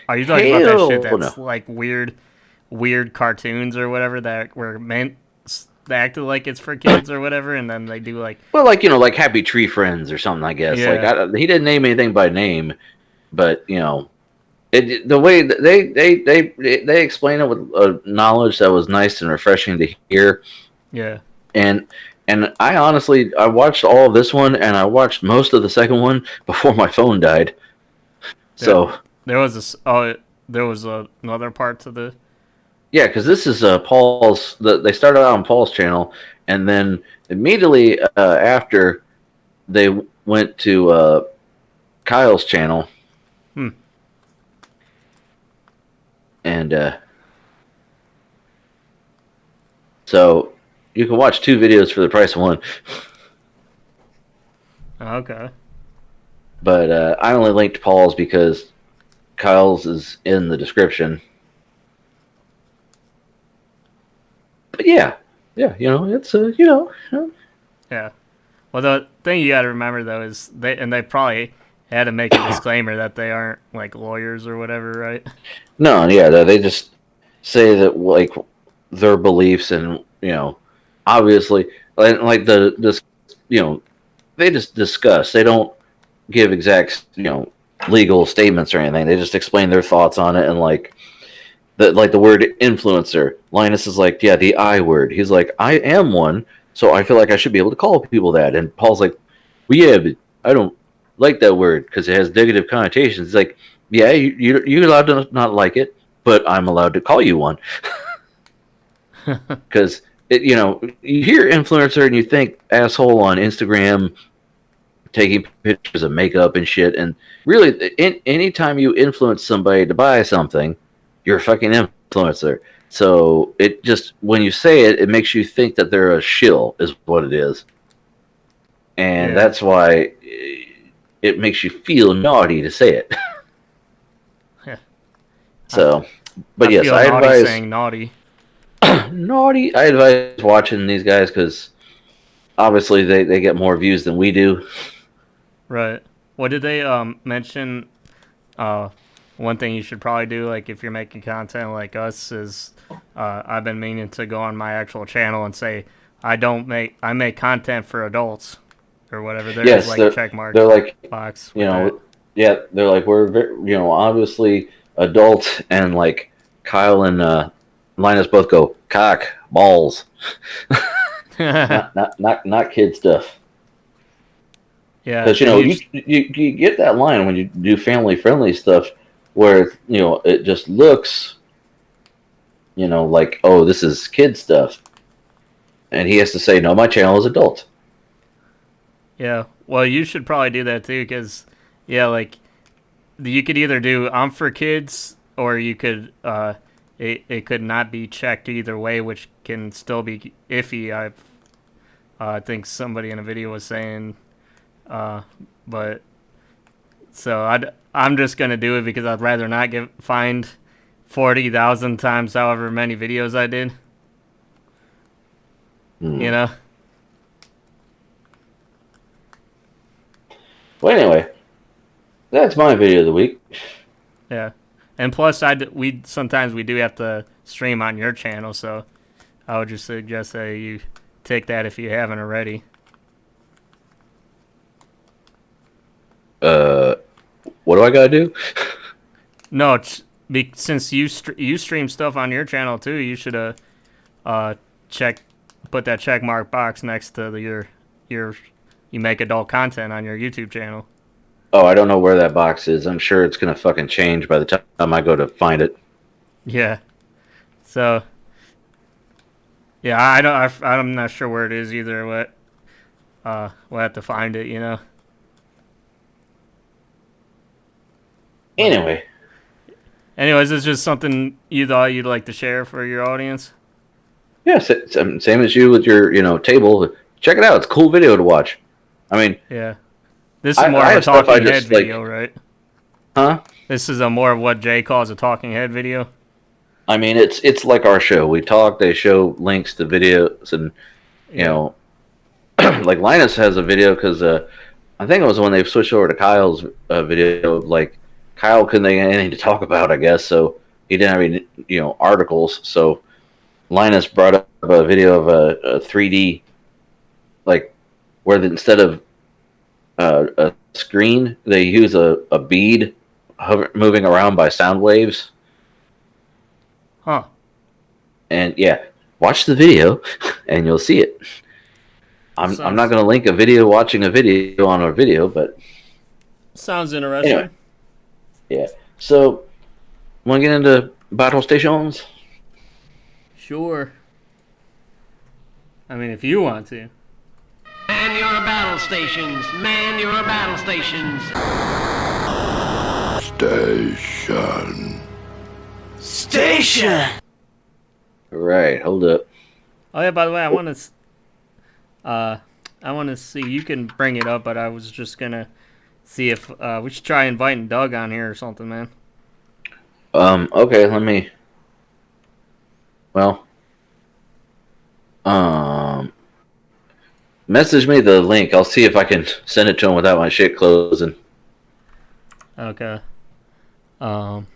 Are you talking about that shit Hell that's no. like weird cartoons or whatever that were meant they acted like it's for kids or whatever, and then they do Well, like Happy Tree Friends or something, I guess. Yeah. He didn't name anything by name, but the way that they explain it with a knowledge that was nice and refreshing to hear. yeah. And I honestly, I watched all of this one, and I watched most of the second one before my phone died. So There was another part to the yeah, because this is Paul's. They started out on Paul's channel, and then immediately after they went to Kyle's channel. And so you can watch 2 videos for the price of 1. Okay. But I only linked Paul's because Kyle's is in the description. But yeah, it's Yeah. Well, the thing you got to remember though is they probably had to make a disclaimer that they aren't lawyers or whatever, right? No, yeah, they just say that their beliefs, and obviously they just discuss. They don't give exact legal statements or anything. They just explain their thoughts on it, and the word influencer. Linus is yeah, the I word. He's like, I am one, so I feel like I should be able to call people that. And Paul's like, well, yeah, but I don't like that word because it has negative connotations. It's like, yeah, you're allowed to not like it, but I'm allowed to call you one. Because you hear influencer and you think asshole on Instagram taking pictures of makeup and shit, and really, anytime you influence somebody to buy something, you're a fucking influencer. So it just, when you say it, it makes you think that they're a shill, is what it is. And that's why it makes you feel naughty to say it. So, but yes, feel I naughty advise saying naughty. naughty. I advise watching these guys because obviously they get more views than we do. Right. What did they mention? One thing you should probably do, if you're making content like us, is I've been meaning to go on my actual channel and say I make content for adults or whatever. There's a check mark. They're box. yeah, they're we're obviously adult, and Kyle and Linus both go cock balls, not kid stuff. Yeah, because you get that line when you do family friendly stuff where it just looks oh, this is kid stuff, and he has to say no, my channel is adult. Yeah. Well, you should probably do that too, because yeah, like you could either do for kids, or you could it could not be checked either way, which can still be iffy. I think somebody in a video was saying, but so I'm just gonna do it because I'd rather not get fined 40,000 times however many videos I did. You know. Well, anyway, that's my video of the week. Yeah, and plus we sometimes we do have to stream on your channel, so I would just suggest that you take that if you haven't already. What do I gotta do? No, since you stream stuff on your channel too, you should put that check mark box next to your you make adult content on your YouTube channel. Oh, I don't know where that box is. I'm sure it's gonna fucking change by the time I go to find it. Yeah. So. Yeah, I'm not sure where it is either. We'll have to find it, you know. Anyways, it's just something you thought you'd like to share for your audience. Yeah, same as you with your table. Check it out. It's a cool video to watch. I mean, yeah, this is more of a talking head video, right? Huh? This is more of what Jay calls a talking head video. I mean, it's like our show. We talk. They show links to videos, and you know, like Linus has a video because I think it was when they switched over to Kyle's video. Like Kyle couldn't think of anything to talk about, I guess, so he didn't have any articles. So Linus brought up a video of a 3D, like where instead of a screen, they use a bead moving around by sound waves. Huh. And yeah, watch the video and you'll see it. I'm not going to link a video watching a video on our video, but sounds interesting. Anyway, yeah. So, want to get into Battlestations? Sure. I mean, if you want to. Man your battle stations. Man your battle stations. Station. Right. Hold up. Oh yeah. By the way, I want to see. You can bring it up, but I was just gonna see if we should try inviting Doug on here or something, man. Okay. Let me. Well. Message me the link. I'll see if I can send it to him without my shit closing. Okay. Well,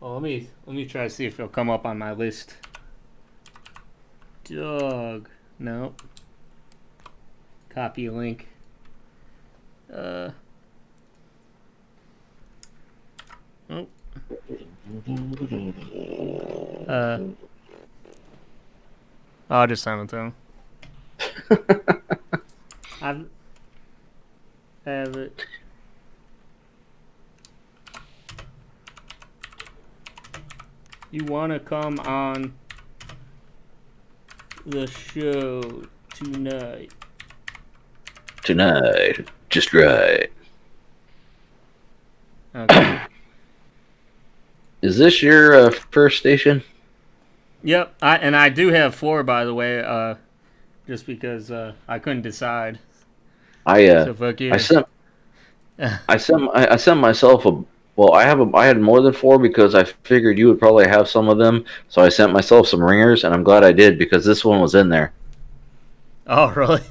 let me try to see if it'll come up on my list. Doug. No. Copy link. Oh. I'll just send it to him. I have it. You want to come on the show tonight? Tonight. Just right. Okay. Is this your first station? Yep, I do have 4, by the way, just because I couldn't decide. So fuck you. I sent myself a. Well, I had more than 4 because I figured you would probably have some of them. So I sent myself some ringers, and I'm glad I did because this one was in there. Oh, really?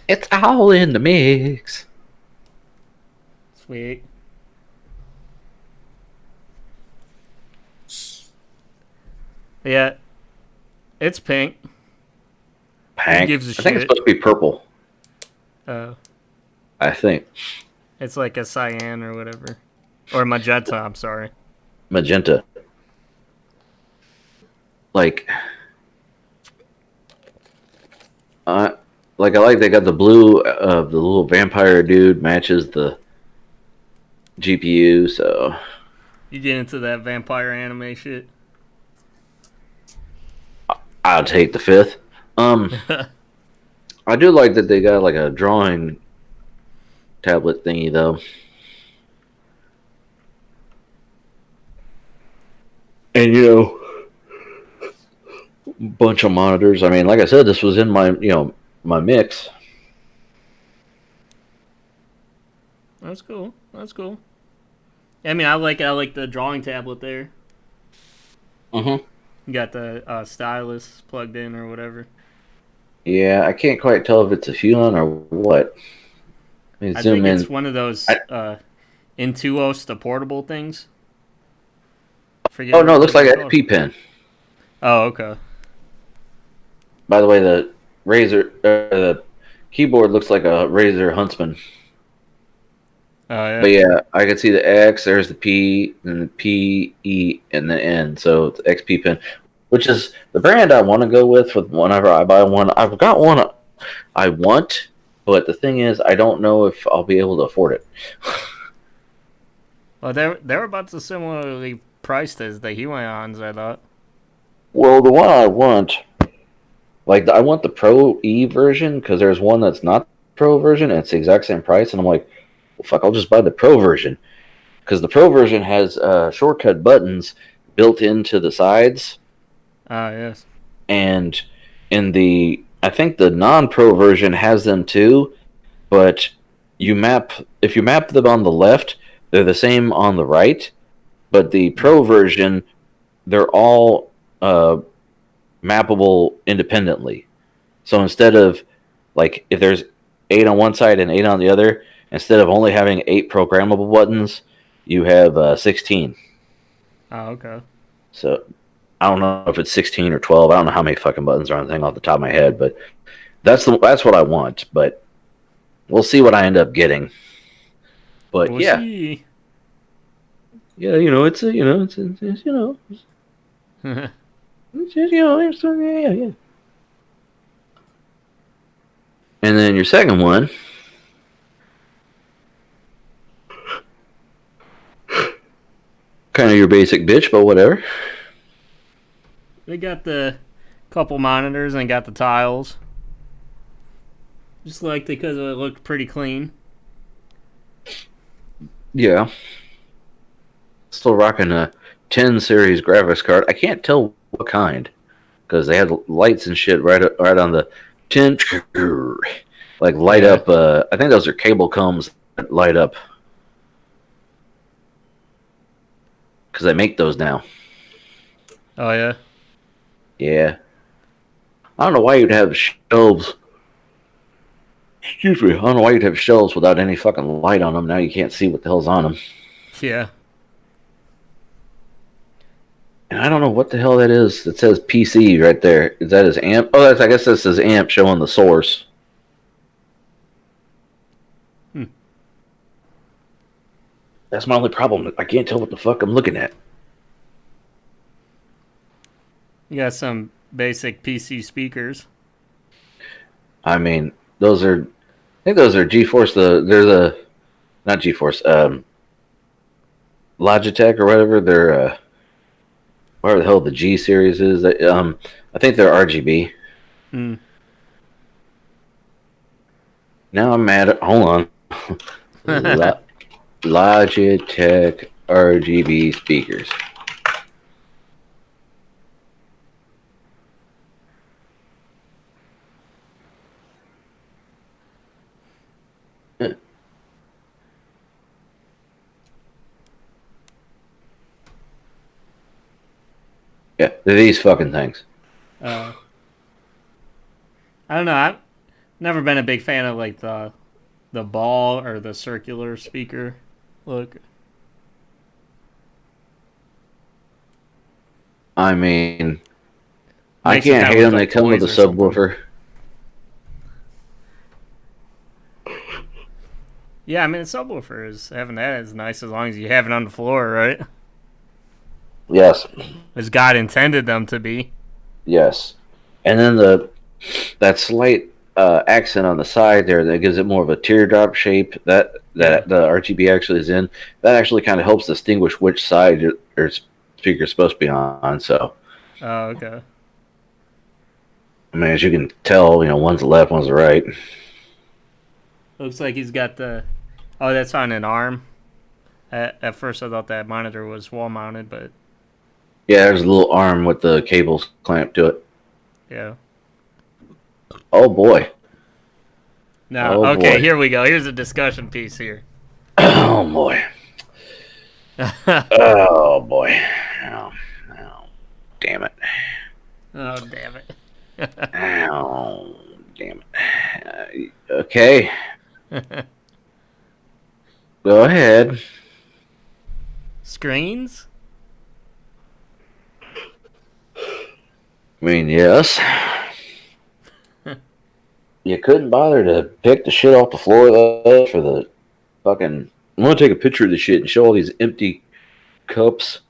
It's all in the mix. Sweet. Yeah, it's pink. Pink. Who gives a I think it's shit? supposed to be purple. Oh, I think it's like a cyan or whatever, or magenta. I'm sorry. magenta. Like I like they got the blue of the little vampire dude matches the GPU. So You get into that vampire anime shit. I'll take the 5th. I do like that they got like a drawing tablet thingy though. And bunch of monitors. I mean, like I said, this was in my my mix. That's cool. That's cool. I mean, I like it. I like the drawing tablet there. Mm-hmm. You got the stylus plugged in or whatever. Yeah, I can't quite tell if it's a Huon or what. Let me I zoom think it's in. one of those Intuos, the portable things. Forget Oh no, it looks what like they're an called. XP pen. Oh, okay. By the way, the the keyboard looks like a Razer Huntsman. Oh, yeah. But yeah, I can see the X. There's the P, and the P, E, and the N. So it's XP pen, which is the brand I want to go with whenever I buy one. I've got one I want, but the thing is, I don't know if I'll be able to afford it. Well, they're about to similarly priced as the Huions, I thought. Well, the one I want, I want the Pro E version because there's one that's not the Pro version and it's the exact same price, and I'm like, well, fuck, I'll just buy the Pro version because the Pro version has shortcut buttons built into the sides. Ah, yes. And I think the non-Pro version has them too, but if you map them on the left, they're the same on the right. But the Pro version, they're all mappable independently. So instead of if there's 8 on one side and 8 on the other, instead of only having 8 programmable buttons, you have 16. Oh, okay. So I don't know if it's 16 or 12. I don't know how many fucking buttons are on the thing off the top of my head, but that's what I want. But we'll see what I end up getting. But We'll yeah, see. yeah, it's a, it's yeah. And then your second one, kind of your basic bitch, but whatever. They got the couple monitors and got the tiles. Just liked it because it looked pretty clean. Yeah. Still rocking a 10 series graphics card. I can't tell what kind because they had lights and shit right on the 10. Light up. I think those are cable combs that light up because they make those now. Oh, yeah? Yeah. I don't know why you'd have shelves. Excuse me. I don't know why you'd have shelves without any fucking light on them. Now you can't see what the hell's on them. Yeah. And I don't know what the hell that is. It says PC right there. Is that his amp? Oh, I guess that says amp showing the source. That's my only problem. I can't tell what the fuck I'm looking at. You got some basic PC speakers. I mean, I think those are GeForce. Not GeForce. Logitech or whatever. They're whatever the hell the G series is. I think they're RGB. Hmm. Now I'm mad at. Hold on. Logitech Rgb speakers. Yeah, they're these fucking things. I don't know. I've never been a big fan of the ball or the circular speaker look. I mean, I Makes it can't kinda hate look them. They like come with a toys or something. subwoofer. Yeah, I mean, a subwoofer is having that is nice as long as you have it on the floor, right? Yes. As God intended them to be. Yes. And then that slight accent on the side there that gives it more of a teardrop shape that the RGB actually is in. That actually kind of helps distinguish which side your speaker is supposed to be on. So. Oh, okay. I mean, as you can tell, one's the left, one's the right. Looks like he's got the. Oh, that's on an arm. At first, I thought that monitor was wall mounted, but Yeah, there's a little arm with the cables clamped to it. yeah. Oh boy. Now, Oh, okay, boy. here we go. Here's a discussion piece here. Oh boy. Oh boy. Oh, damn it. Oh, damn it. Oh, damn it. Okay. Go ahead. Screens? I mean, yes. You couldn't bother to pick the shit off the floor though for the fucking. I'm gonna take a picture of the shit and show all these empty cups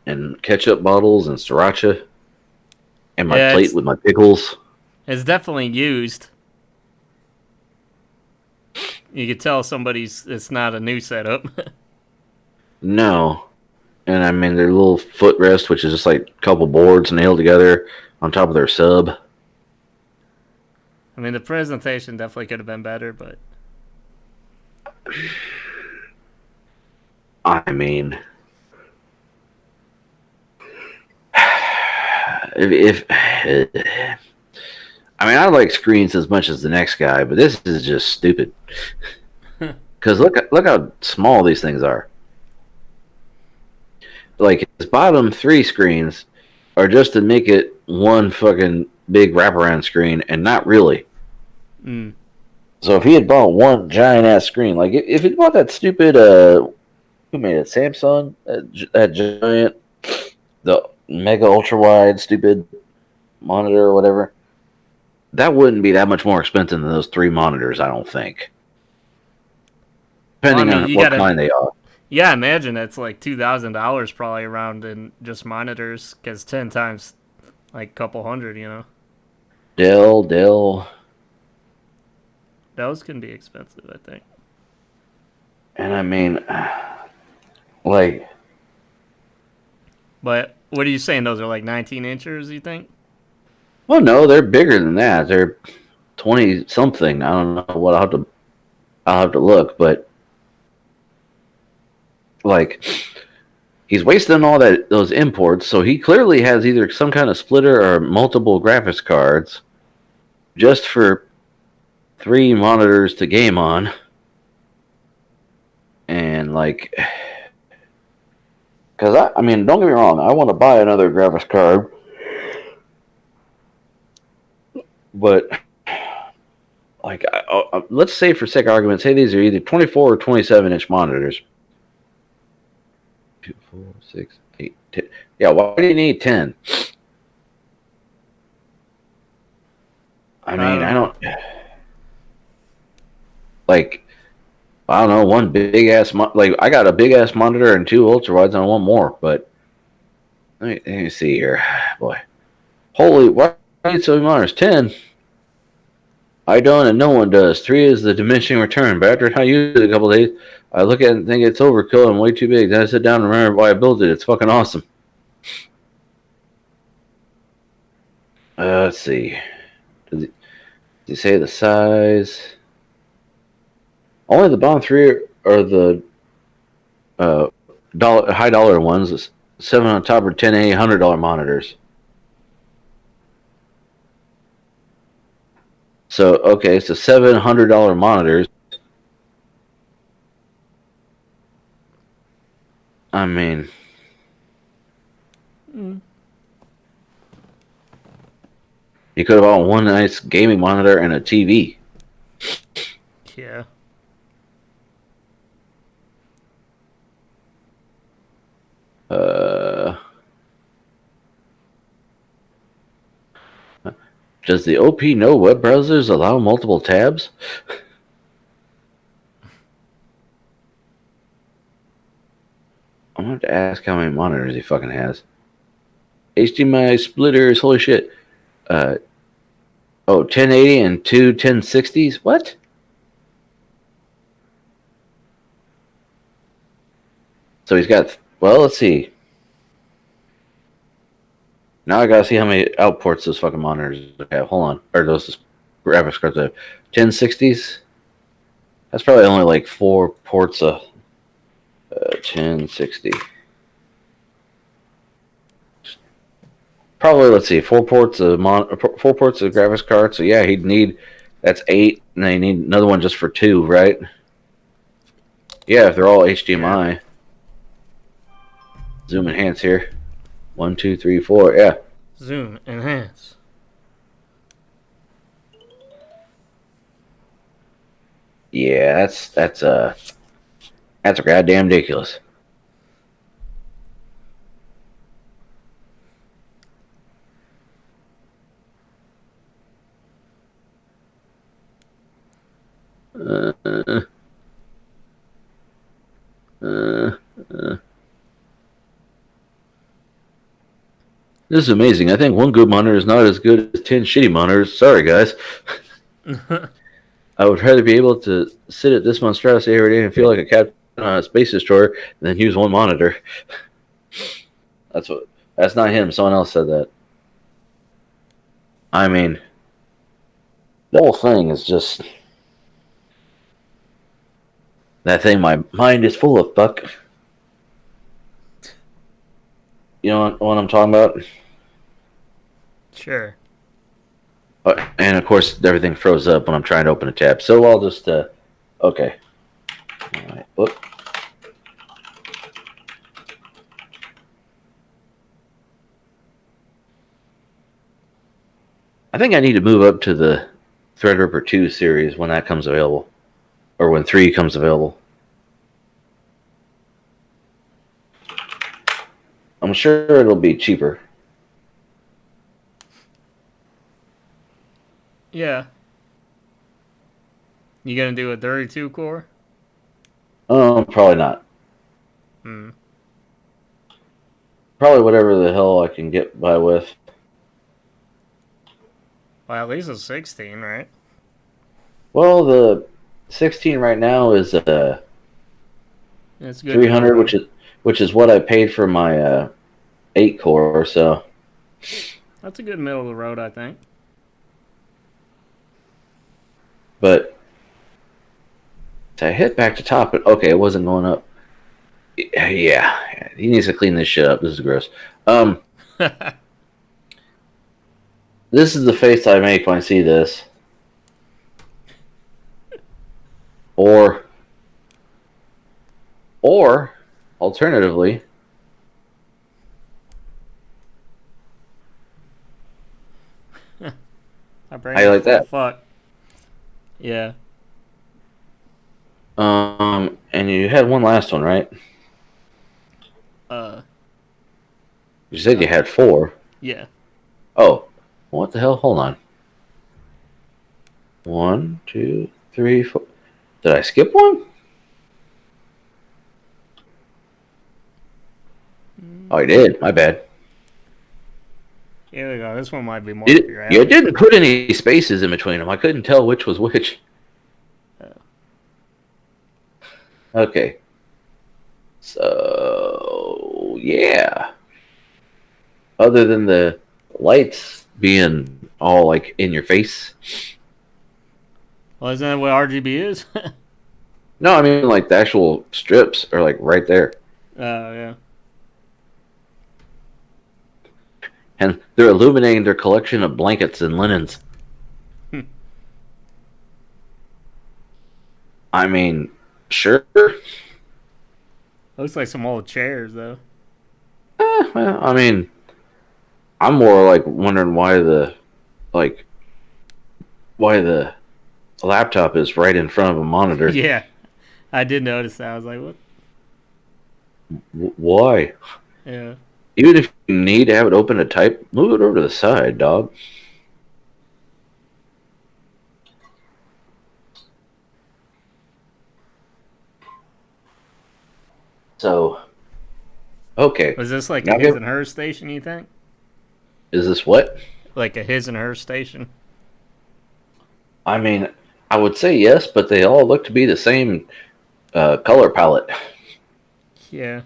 and ketchup bottles and sriracha and my Yeah, plate with my pickles. it's definitely used. You could tell it's not a new setup. No. And I mean, their little footrest, which is just like a couple boards nailed together on top of their sub. I mean, the presentation definitely could have been better, but I mean, if I mean, I like screens as much as the next guy, but this is just stupid. Because look how small these things are. Like his bottom 3 screens are just to make it one fucking big wraparound screen, and not really. mm. So if he had bought one giant ass screen, like if he bought that stupid who made it, Samsung, that giant, the mega ultra wide stupid monitor or whatever, that wouldn't be that much more expensive than those 3 monitors, I don't think. Depending on what kind they are. Yeah, imagine it's like $2,000 probably around in just monitors, because 10 times like a couple hundred, Dell. Those can be expensive, I think. And I mean, like. But what are you saying? Those are like 19 inches, you think? Well, no, they're bigger than that. They're 20 something. I don't know what I'll have to look, but like he's wasting all those imports, so he clearly has either some kind of splitter or multiple graphics cards just for 3 monitors to game on. And like, because I mean, don't get me wrong, I want to buy another graphics card, but like, let's say for sake of argument, say these are either 24 or 27-inch monitors. 2, 4, 6, 8, 10. Yeah, why do you need 10? I mean, I don't like. I don't know, one big ass like I got a big ass monitor and 2 ultra wides and I want more, but let me see here, boy. Holy, why do you need so many monitors? 10. I don't, and no one does. 3 is the diminishing return, but after I use it a couple of days, I look at it and think it's overkill and way too big. Then I sit down and remember why I built it. It's fucking awesome. Let's see. Does he say the size? Only the bottom 3 are the high dollar ones. 7 on top are $10A $100 monitors. So okay, so $700 monitors. I mean, you could have bought one nice gaming monitor and a TV. Yeah. Does the OP know web browsers allow multiple tabs? I'm going to have to ask how many monitors he fucking has. HDMI splitters, holy shit. 1080 and 2 1060s? What? So he's got, well, let's see. Now I gotta see how many outports those fucking monitors have. Hold on. Or those graphics cards have. 1060s? That's probably only like 4 ports of 1060. Probably, let's see, 4 ports of graphics card. So yeah, he'd need, that's 8, and then you need another one just for 2, right? Yeah, if they're all HDMI. Zoom enhance here. 1, 2, 3, 4. Yeah. Zoom enhance. Yeah, that's goddamn ridiculous. Uh, uh, uh, This is amazing. I think one good monitor is not as good as 10 shitty monitors. Sorry, guys. I would rather be able to sit at this monstrosity every day and feel like a captain on a space destroyer than use one monitor. That's not him. Someone else said that. I mean, the whole thing is just that thing. My mind is full of fuck. You know what I'm talking about? Sure. And of course, everything froze up when I'm trying to open a tab. So I'll just okay. All right. Whoop. I think I need to move up to the Threadripper 2 series when that comes available. Or when 3 comes available. I'm sure it'll be cheaper. Yeah. You gonna do a 32 core? Probably not. Probably whatever the hell I can get by with. Well, at least a 16, right? Well, the 16 right now is It's good. 300, which is what I paid for my 8 core. So That's a good middle of the road, I think. But to hit back to top, okay, it wasn't going up. Yeah, he needs to clean this shit up. This is gross. This is the face I make when I see this. Or alternatively, I like that. Fuck. Yeah. And you had one last one, right? You said you had 4. Yeah. Oh, what the hell? Hold on. 1, 2, 3, 4. Did I skip one? Oh, I did. My bad. Here we go. This one might be more. You didn't put any spaces in between them. I couldn't tell which was which. Okay. So, yeah. Other than the lights being all like in your face. Well, isn't that what RGB is? No, I mean like the actual strips are like right there. Oh, yeah. And they're illuminating their collection of blankets and linens. I mean, sure. Looks like some old chairs, though. Well, I mean, I'm more like wondering why the laptop is right in front of a monitor. Yeah. I did notice that. I was like, what? Why? Yeah. Even if you need to have it open to type, move it over to the side, dog. So, okay. Was this like Now a his and her station, you think? Is this what? Like a his and her station? I mean, I would say yes, but they all look to be the same color palette. Yeah.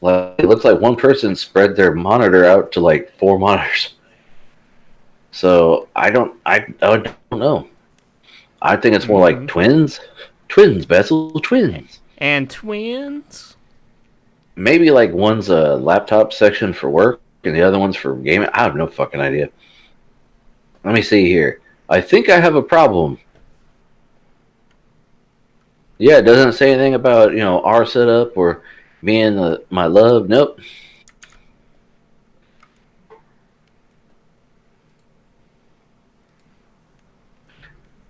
Like, it looks like one person spread their monitor out to like 4 monitors. So I don't know. I think it's more like twins, Bessel, twins. And twins. Maybe like one's a laptop section for work and the other one's for gaming. I have no fucking idea. Let me see here. I think I have a problem. Yeah, it doesn't say anything about, our setup or me and my love. Nope.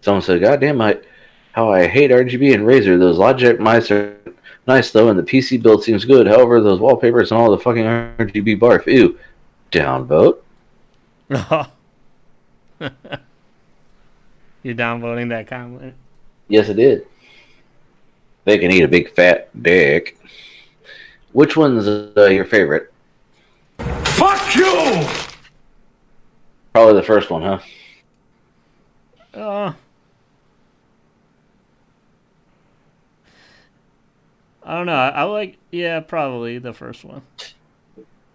Someone said, "God damn, how I hate RGB and Razer. Those Logitech mice are nice though, and the PC build seems good. However, those wallpapers and all the fucking RGB barf. Ew. Downvote." You're downvoting that comment? Yes, it did. They can eat a big fat dick. Which one's your favorite? Fuck you! Probably the first one, huh? I don't know. I like, probably the first one.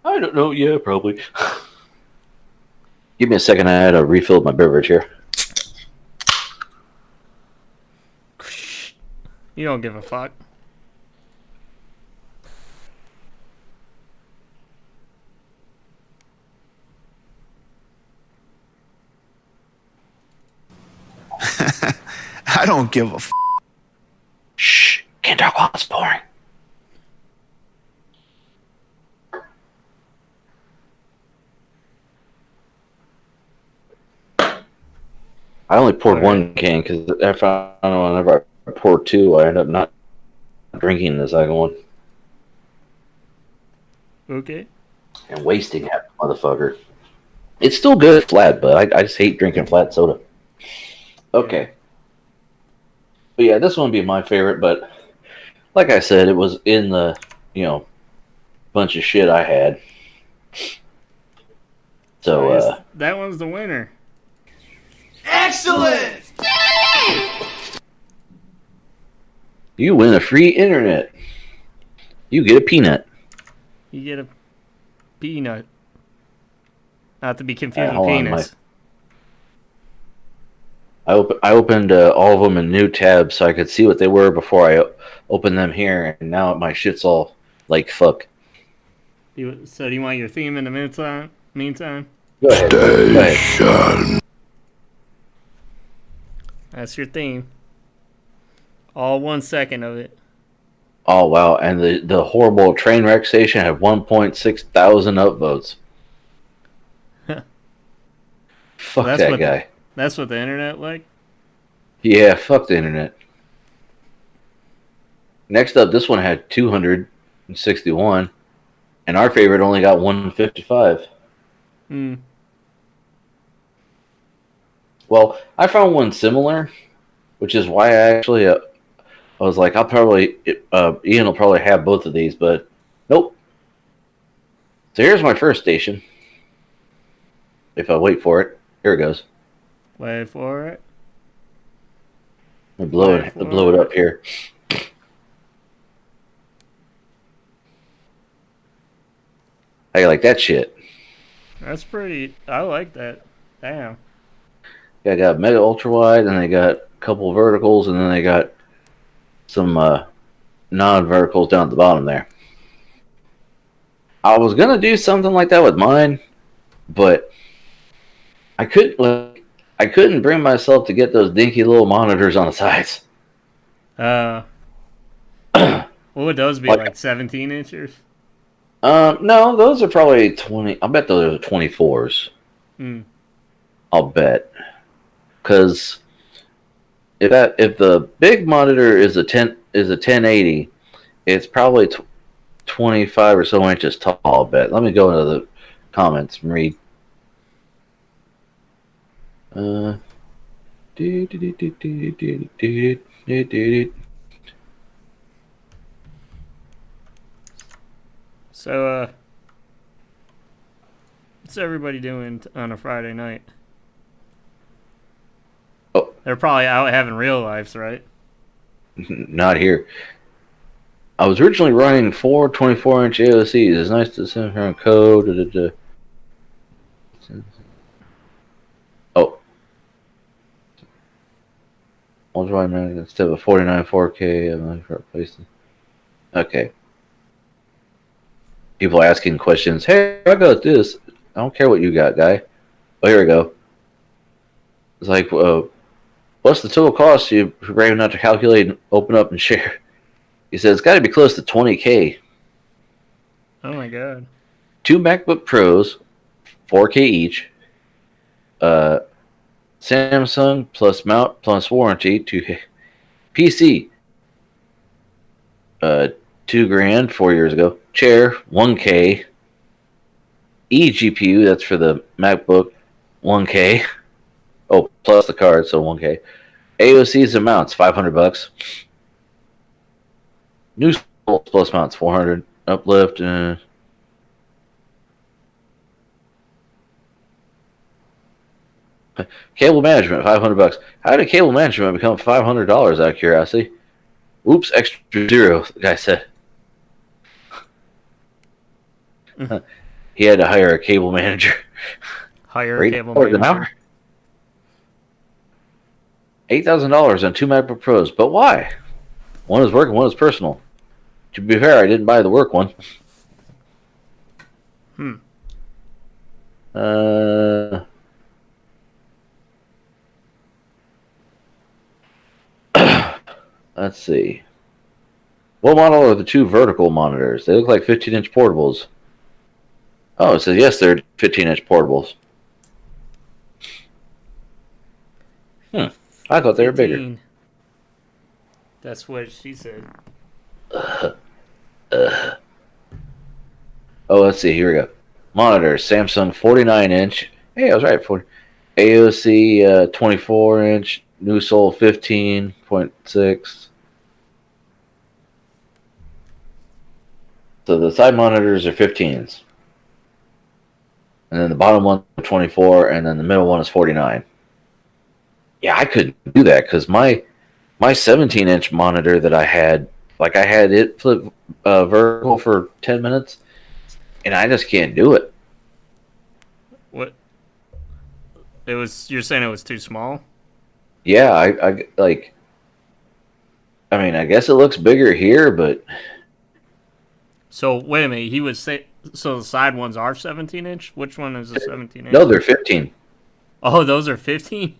I don't know. Yeah, probably. Give me a second. I had to refill my beverage here. You don't give a fuck. I don't give a f. Shh. Can't talk while it's pouring. I only poured one can because whenever I pour two, I end up not drinking the second one. Okay. And wasting half the motherfucker. It's still good flat, but I just hate drinking flat soda. Okay. But yeah, this one would be my favorite, but like I said, it was in the, bunch of shit I had. So, that one's the winner. Excellent! You win a free internet. You get a peanut. You get a peanut. Not to be confused with Hold on, penis. I opened all of them in new tabs so I could see what they were before I opened them here, and now my shit's all like fuck. So do you want your theme in the meantime? Go ahead. Station. That's your theme. All 1 second of it. Oh wow! And the horrible train wreck station had 1.6 thousand upvotes. Fuck that guy. That's what the internet like? Yeah, fuck the internet. Next up, this one had 261, and our favorite only got 155. Well, I found one similar, which is why I was like, Ian will probably have both of these, but nope. So here's my first station. If I wait for it, here it goes. Wait for it. Let me blow it up here. How you like that shit? That's pretty. I like that. Damn. Yeah, I got mega ultra wide, and they got a couple verticals, and then they got some non-verticals down at the bottom there. I was gonna do something like that with mine, but I couldn't bring myself to get those dinky little monitors on the sides. What would those be, like 17 inches? No, those are probably 20. I bet those are 24s. I'll bet. Because if the big monitor is a 1080, it's probably 25 or so inches tall, I'll bet. Let me go into the comments and read. So, what's everybody doing on a Friday night? Oh, they're probably out having real lives, right? not here. I was originally running 4 24-inch AOCs. It's nice to send around code. Oh. Multiply instead of a 49 4K. I'm looking for a place. Okay. People asking questions. Hey, I got this. I don't care what you got, guy. Oh, here we go. It's like, what's the total cost you brave enough to calculate and open up and share? He said it's got to be close to 20K. Oh my god. 2 MacBook Pros, 4K each. Samsung plus mount plus warranty. 2K. PC. $2,000 4 years ago. Chair, 1K. eGPU, that's for the MacBook, 1K. Oh, plus the card, so 1K. AOC's and mounts, $500. New plus mounts, 400. Uplift, cable management, $500. How did cable management become $500 out of curiosity? Oops, extra zero, the guy said. He had to hire a cable manager. Hire a cable manager. $8,000 on 2 MacBook Pros, but why? One is work and one is personal. To be fair, I didn't buy the work one. Let's see. What model are the 2 vertical monitors? They look like 15-inch portables. Oh, it says yes, they're 15-inch portables. I thought they were bigger. 15. That's what she said. Oh, let's see. Here we go. Monitors. Samsung 49-inch. Hey, I was right. AOC 24-inch. New Sol 15.6. So the side monitors are 15s. And then the bottom one 24, and then the middle one is 49. Yeah, I couldn't do that because my 17-inch monitor that I had, like I had it flip vertical for 10 minutes, and I just can't do it. What? It was. You're saying it was too small? Yeah, I like. I mean, I guess it looks bigger here, but So wait a minute. He was say. So the side ones are 17-inch. Which one is the 17-inch? no, they're 15. Oh, those are 15.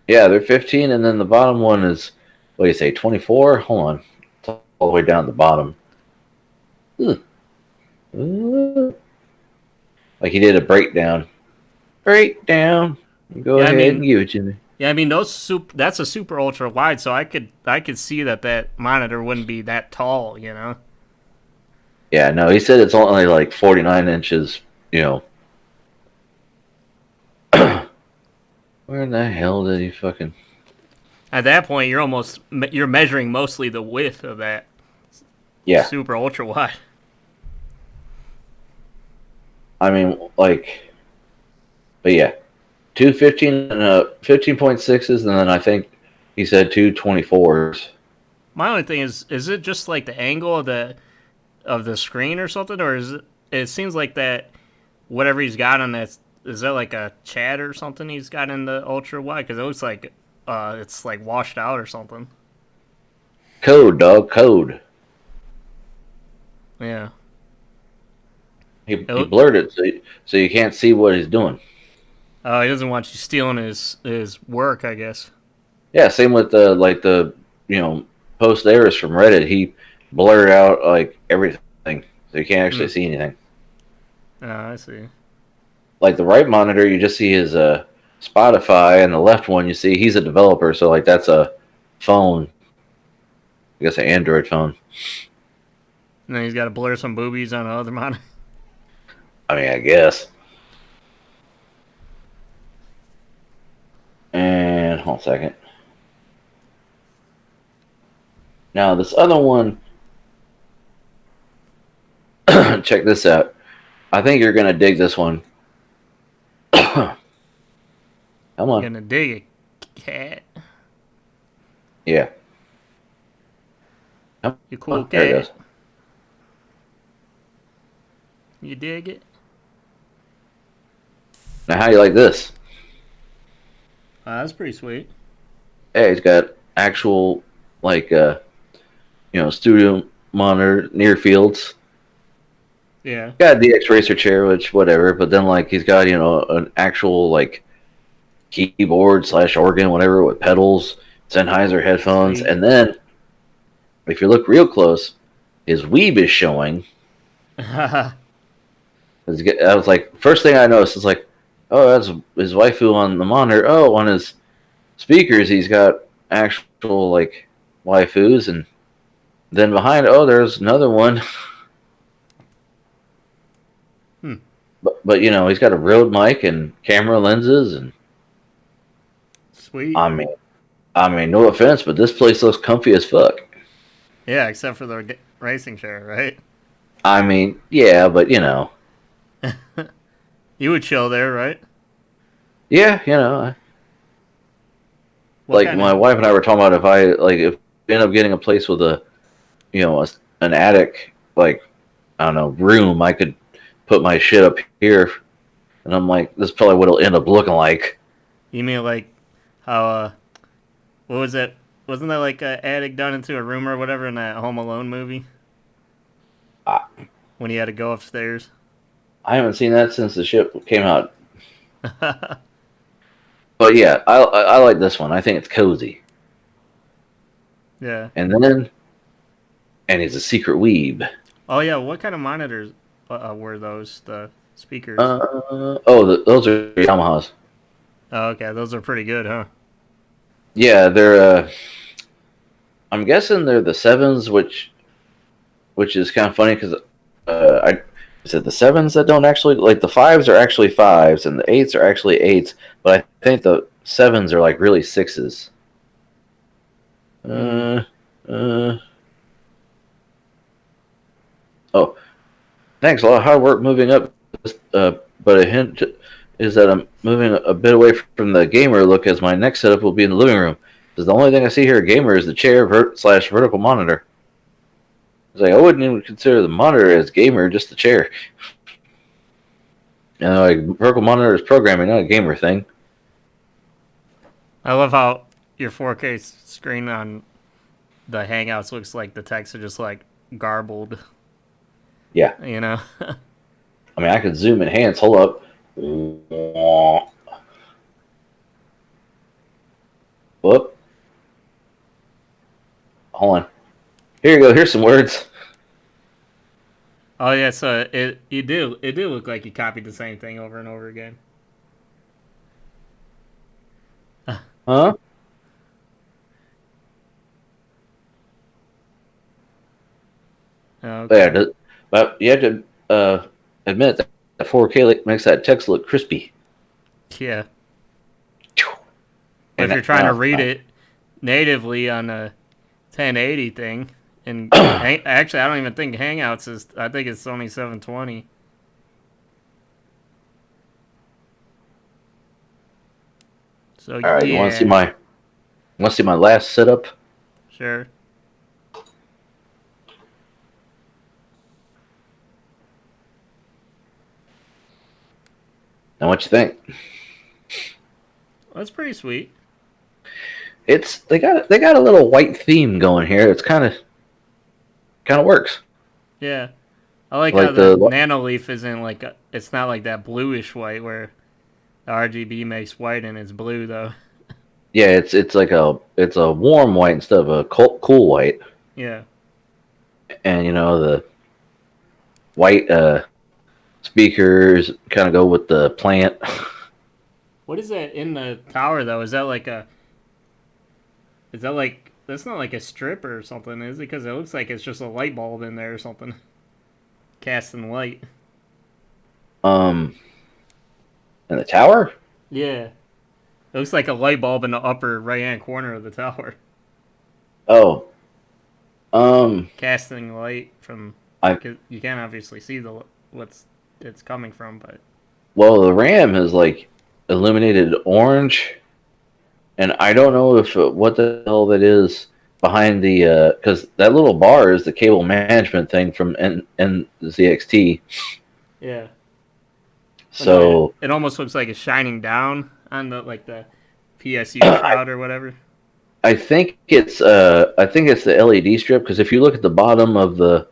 Yeah, they're 15, and then the bottom one is, what do you say, 24? Hold on. It's all the way down the bottom. Like he did a breakdown. Breakdown. Go ahead and give it to me. Yeah, I mean that's a super ultra wide, so I could see that monitor wouldn't be that tall, you know. Yeah, no, he said it's only like 49 inches, you know. Where in the hell did he fucking... At that point, you're measuring mostly the width of that. Yeah. Super ultra wide. I mean, like... But yeah. 215 and 15.6s, and then I think he said 224s. My only thing is it just like the angle of the screen or something, or it seems like that whatever he's got on that, is that like a chat or something he's got in the ultra wide? Because it looks like it's like washed out or something. Code, dog, code. Yeah. He blurred it so you can't see what he's doing. Oh, he doesn't want you stealing his work, I guess. Yeah, same with the post errors from Reddit. He blurred out like everything, so you can't actually see anything. Oh, I see. Like the right monitor, you just see his Spotify, and the left one you see he's a developer, so like that's a phone. I guess an Android phone. And then he's got to blur some boobies on the other monitor. I mean, I guess. And hold on a second. Now this other one, check this out. I think you're gonna dig this one. Come on. Gonna dig it, cat. Yeah. You cool There it cat? goes. You dig it? Now, how do you like this? That's pretty sweet. Hey, it's got actual, like, studio monitor near fields. Yeah. Got a DX Racer chair, which whatever. But then, like, he's got an actual like keyboard / organ, whatever, with pedals, Sennheiser headphones, Sweet. and then if you look real close, his weeb is showing. I was like, first thing I noticed is like, oh, that's his waifu on the monitor. Oh, on his speakers, he's got actual like waifus, and then behind, oh, there's another one. Hmm. But he's got a Rode mic and camera lenses, and Sweet. I mean, no offense, but this place looks comfy as fuck. Yeah, except for the racing chair, right? I mean, yeah, but You would chill there, right? yeah, What like kind my of? wife and I were talking about if we end up getting a place with an attic, like, I don't know, room, I could put my shit up here, and I'm like, this is probably what it'll end up looking like. You mean like how? What was it? Wasn't that like an attic done into a room or whatever in that Home Alone movie? I, When he had to go upstairs. I haven't seen that since the ship came out, but yeah, I like this one. I think it's cozy, Yeah. and he's a secret weeb. Oh yeah. What kind of monitors were those? The speakers. Those are Yamahas. Oh, okay. Those are pretty good, huh? Yeah, they're. I'm guessing they're the sevens, which is kind of funny because I said the sevens that don't actually, like, the fives are actually fives and the eights are actually eights, but I think the sevens are like really sixes. Oh, thanks. A lot of hard work moving up, but a hint is that I'm moving a bit away from the gamer look, as my next setup will be in the living room. Because the only thing I see here, gamer, is the chair / vertical monitor. It's like, I wouldn't even consider the monitor as gamer, just the chair. Like, vertical monitor is programming, not a gamer thing. I love how your 4K screen on the Hangouts looks like the text are just like garbled. Yeah. You know. I mean, I could zoom enhance. Hold up. Whoop. Hold on. Here you go. Here's some words. Oh yeah, so it do look like you copied the same thing over and over again. Huh? Okay. Yeah, but you have to admit that 4K makes that text look crispy. Yeah. But if you're trying to read it natively on a 1080 thing, and actually, I don't even think Hangouts is. I think it's only 720. So All right, yeah. you want to see my last setup? Sure. And what you think? That's pretty sweet. They got a little white theme going here. It's kind of works. Yeah. I like Like how the the- nano leaf isn't like it's not like that bluish white where the RGB makes white and it's blue though. Yeah, it's a warm white instead of a cool white. Yeah. And the white speakers kind of go with the plant. What is that in the tower though? Is that like that's not like a strip or something, is it? Because it looks like it's just a light bulb in there or something. Casting light. In the tower? Yeah. It looks like a light bulb in the upper right hand corner of the tower. Oh. Casting light from you can't obviously see what's it's coming from, but Well, the RAM is like illuminated orange, and I don't know if what the hell that is, behind the because that little bar is the cable management thing from NZXT. Yeah. So It almost looks like it's shining down on the PSU shroud or whatever. I think it's the LED strip, because if you look at the bottom of the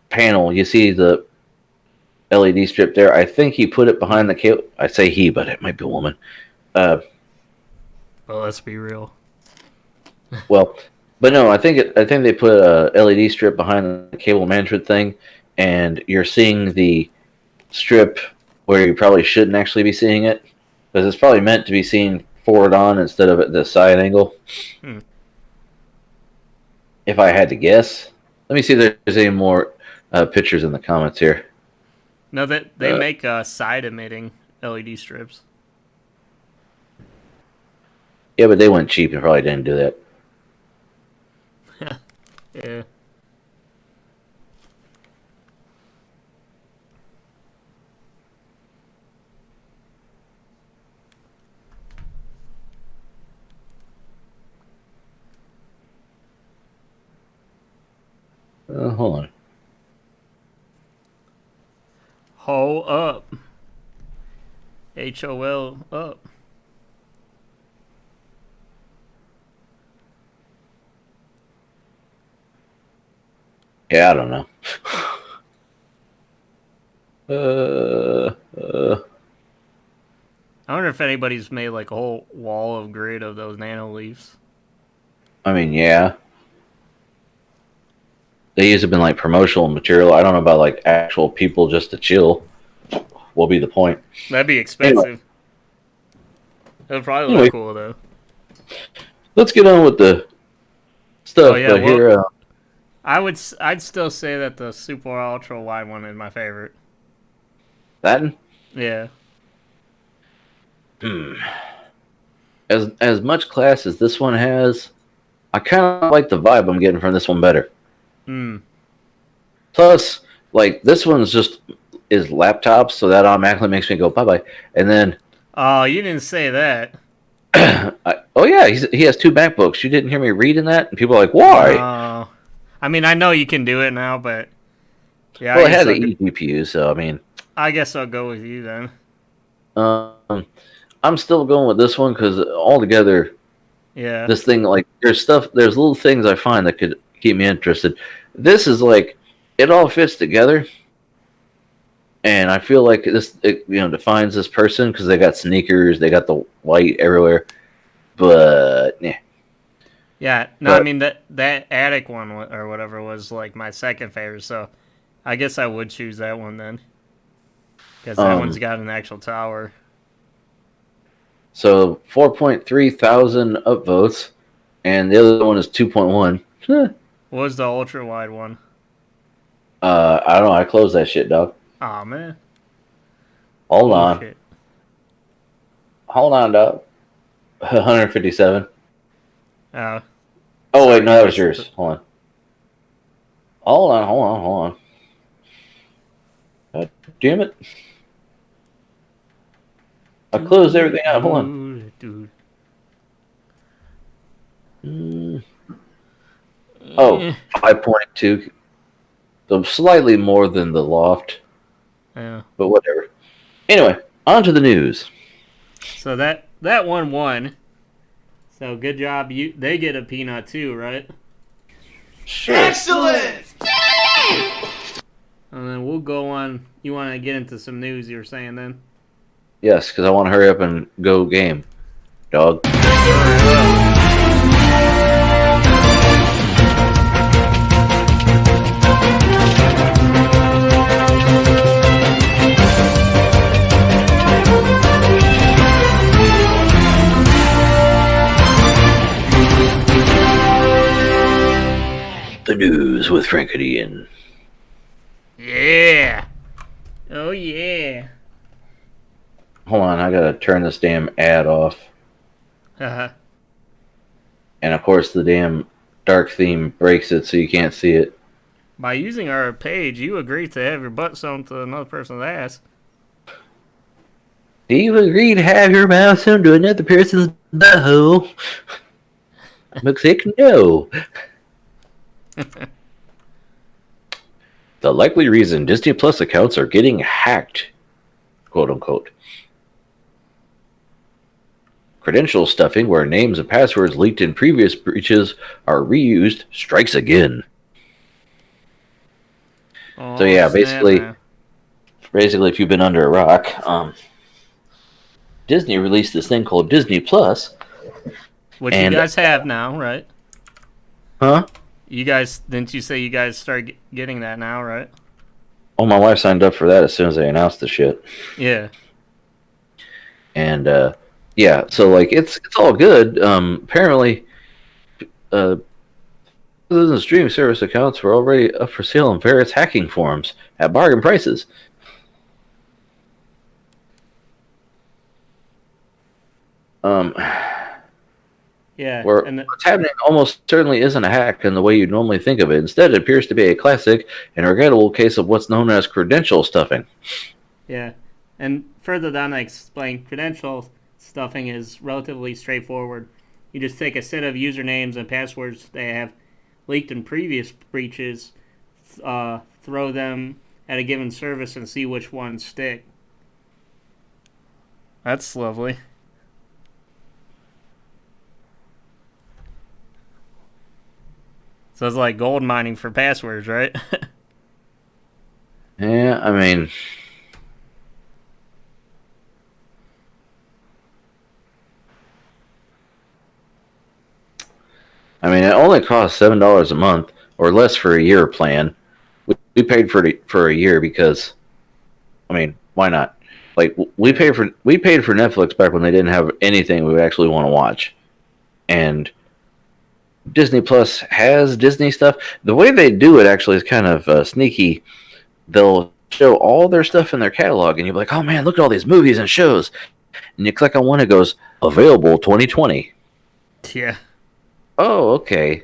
panel, you see the LED strip there. I think he put it behind the cable. I say he, but it might be a woman. Well, let's be real. Well, but no, I think they put a LED strip behind the cable management thing, and you're seeing the strip where you probably shouldn't actually be seeing it, because it's probably meant to be seen forward on instead of at the side angle. If I had to guess. Let me see if there's any more pictures in the comments here. No, that they make side emitting LED strips. Yeah, but they went cheap and probably didn't do that. Yeah. Hold on. Hole up. HOL up. Yeah, I don't know. I wonder if anybody's made like a whole wall of grid of those nano leaves. I mean, yeah. They use them in like promotional material. I don't know about like actual people just to chill. Will be the point. That'd be expensive. Anyway. It would probably look cool though. Let's get on with the stuff. Oh, yeah, but here, I'd still say that the super ultra wide one is my favorite. that Yeah. as much class as this one has, I kind of like the vibe I'm getting from this one better. Plus, like this one's just is laptops, so that automatically makes me go bye bye. And then, Oh, you didn't say that. oh yeah, he has 2 MacBooks. You didn't hear me reading that, and people are like, why? I mean, I know you can do it now, but yeah. Well, it had the eGPU, so I mean, I guess I'll go with you then. I'm still going with this one because altogether, Yeah. this thing, like, there's little things I find that could keep me interested. This is like, it all fits together, and I feel like it defines this person because they got sneakers, they got the white everywhere, but yeah. Yeah, no, I mean that attic one or whatever was like my second favorite, so I guess I would choose that one then, because that one's got an actual tower. So 4.3 thousand upvotes, and the other one is 2.1. What was the ultra wide one? I don't know. I closed that shit, dog. Aw, man. Hold on. Shit. Hold on, dog. 157. Oh. Oh, wait, no, that was yours. Hold on. God damn it. I closed everything out. Hold on. Dude. Oh, 5.2. So slightly more than the loft. Yeah. But whatever. Anyway, on to the news. So that one won. So good job. They get a peanut too, right? Sure. Excellent! And then we'll go on. You want to get into some news you were saying then? Yes, because I want to hurry up and go game, dog. The news with Frankity and Yeah. Oh yeah. hold on, I gotta turn this damn ad off. Uh-huh. And of course, the damn dark theme breaks it, so you can't see it. By using our page, you agree to have your butt sewn to another person's ass. Do you agree to have your mouth sewn to another person's butthole? McSick, no. The likely reason Disney Plus accounts are getting hacked, quote unquote. Credential stuffing, where names and passwords leaked in previous breaches are reused, strikes again. Oh, So yeah, snap, basically, man. if you've been under a rock, Disney released this thing called Disney Plus, Which you and guys have now, right? huh? You guys, didn't you say you guys start getting that now, right? Oh, my wife signed up for that as soon as they announced the shit. Yeah. And yeah, so like it's all good. Apparently, the streaming service accounts were already up for sale on various hacking forums at bargain prices. Yeah. Where And what's happening almost certainly isn't a hack in the way you'd normally think of it. Instead, it appears to be a classic and regrettable case of what's known as credential stuffing. yeah. And further down, I explain credential stuffing is relatively straightforward. You just take a set of usernames and passwords they have leaked in previous breaches, throw them at a given service, and see which ones stick. That's lovely. So it's like gold mining for passwords, right? Yeah, it only costs $7 a month or less for a year plan. We paid for a year because, why not? Like we paid for Netflix back when they didn't have anything we would actually want to watch, and Disney Plus has Disney stuff. The way they do it actually is kind of sneaky. They'll show all their stuff in their catalog, and you'll be like, "Oh man, look at all these movies and shows." And you click on one, it goes available 2020. Yeah. Oh, okay.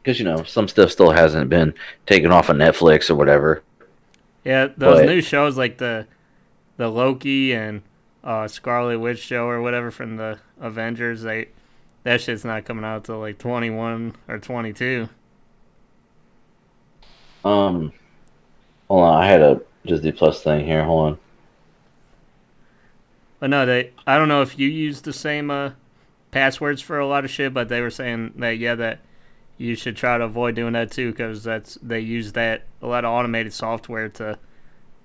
Because some stuff still hasn't been taken off of Netflix or whatever. Yeah, those But new shows like the Loki and Scarlet Witch show or whatever from the Avengers, that shit's not coming out till like 21 or 22. hold on, I had a Disney Plus thing here. Hold on. But no, I don't know if you use the same passwords for a lot of shit, but they were saying that you should try to avoid doing that too, because they use that a lot of automated software to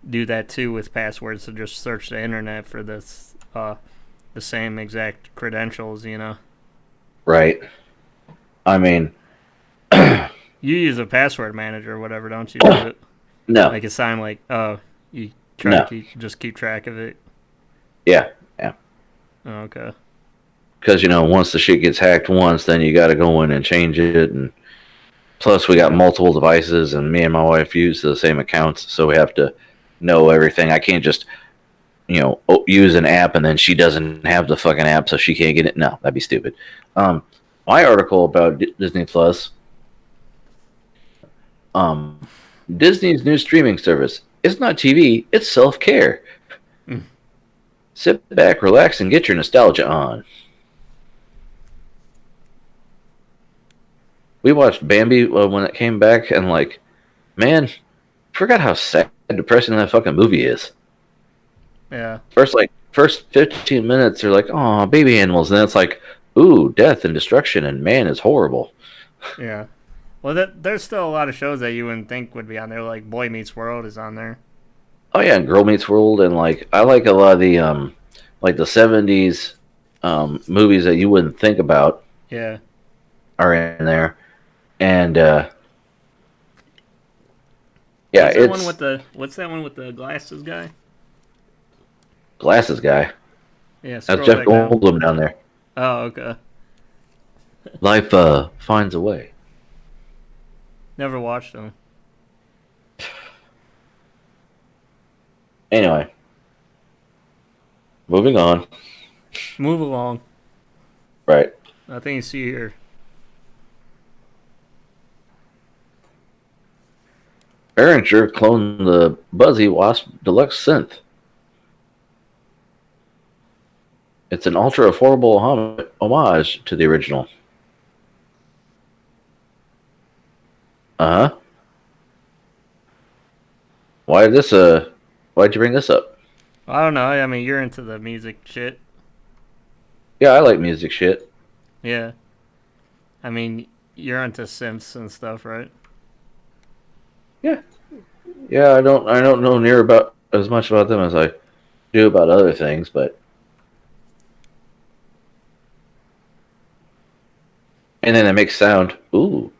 do that too with passwords. To just search the internet for the same exact credentials, Right. You use a password manager or whatever, don't you? Does it No. like assign you try No. to keep track of it? Yeah. Oh, okay. Because once the shit gets hacked once, then you got to go in and change it, and plus we got multiple devices, and me and my wife use the same accounts, so we have to know everything. I can't just use an app and then she doesn't have the fucking app, so she can't get it. No, that'd be stupid. My article about Disney Plus, Disney's new streaming service. It's not TV, it's self-care. Sit back, relax, and get your nostalgia on. We watched Bambi when it came back, and man, forgot how sad and depressing that fucking movie is. Yeah. First 15 minutes, they're like, "Oh, baby animals," and then it's like, "Ooh, death and destruction, and man is horrible." Yeah. Well, there's still a lot of shows that you wouldn't think would be on there. Like Boy Meets World is on there. Oh yeah, and Girl Meets World, and I like a lot of the the 70s movies that you wouldn't think about. Yeah. Are in there, and yeah, what's that one with the glasses guy? Glasses guy. Yeah, That's Jeff Goldblum down there. Oh, okay. Life finds a way. Never watched them. Anyway, moving on. Move along. Right. Nothing you see here. Behringer cloned the Buzzy Wasp Deluxe synth. It's an ultra affordable homage to the original. Uh-huh. Why'd you bring this up? I don't know. I mean, you're into the music shit. Yeah, I like music shit. Yeah. I mean, you're into synths and stuff, right? Yeah. Yeah, I don't know near about as much about them as I do about other things, but and then it makes sound. Ooh.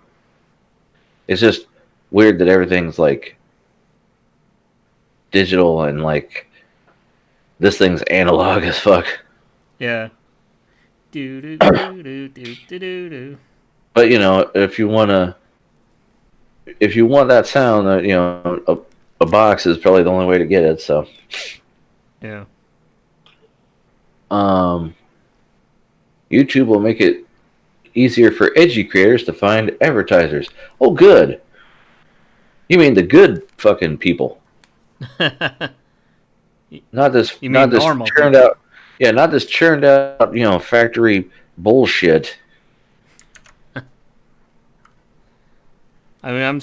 It's just weird that everything's like digital and like this thing's analog as fuck. Yeah. Do do do do do do do do. But you know, if you want that sound, you know, a box is probably the only way to get it. So, Yeah. YouTube will make it easier for edgy creators to find advertisers. Oh, good. You mean the good fucking people? Not this. You mean not this normal churned people. out. Yeah, not this churned out. You know, factory bullshit. I mean,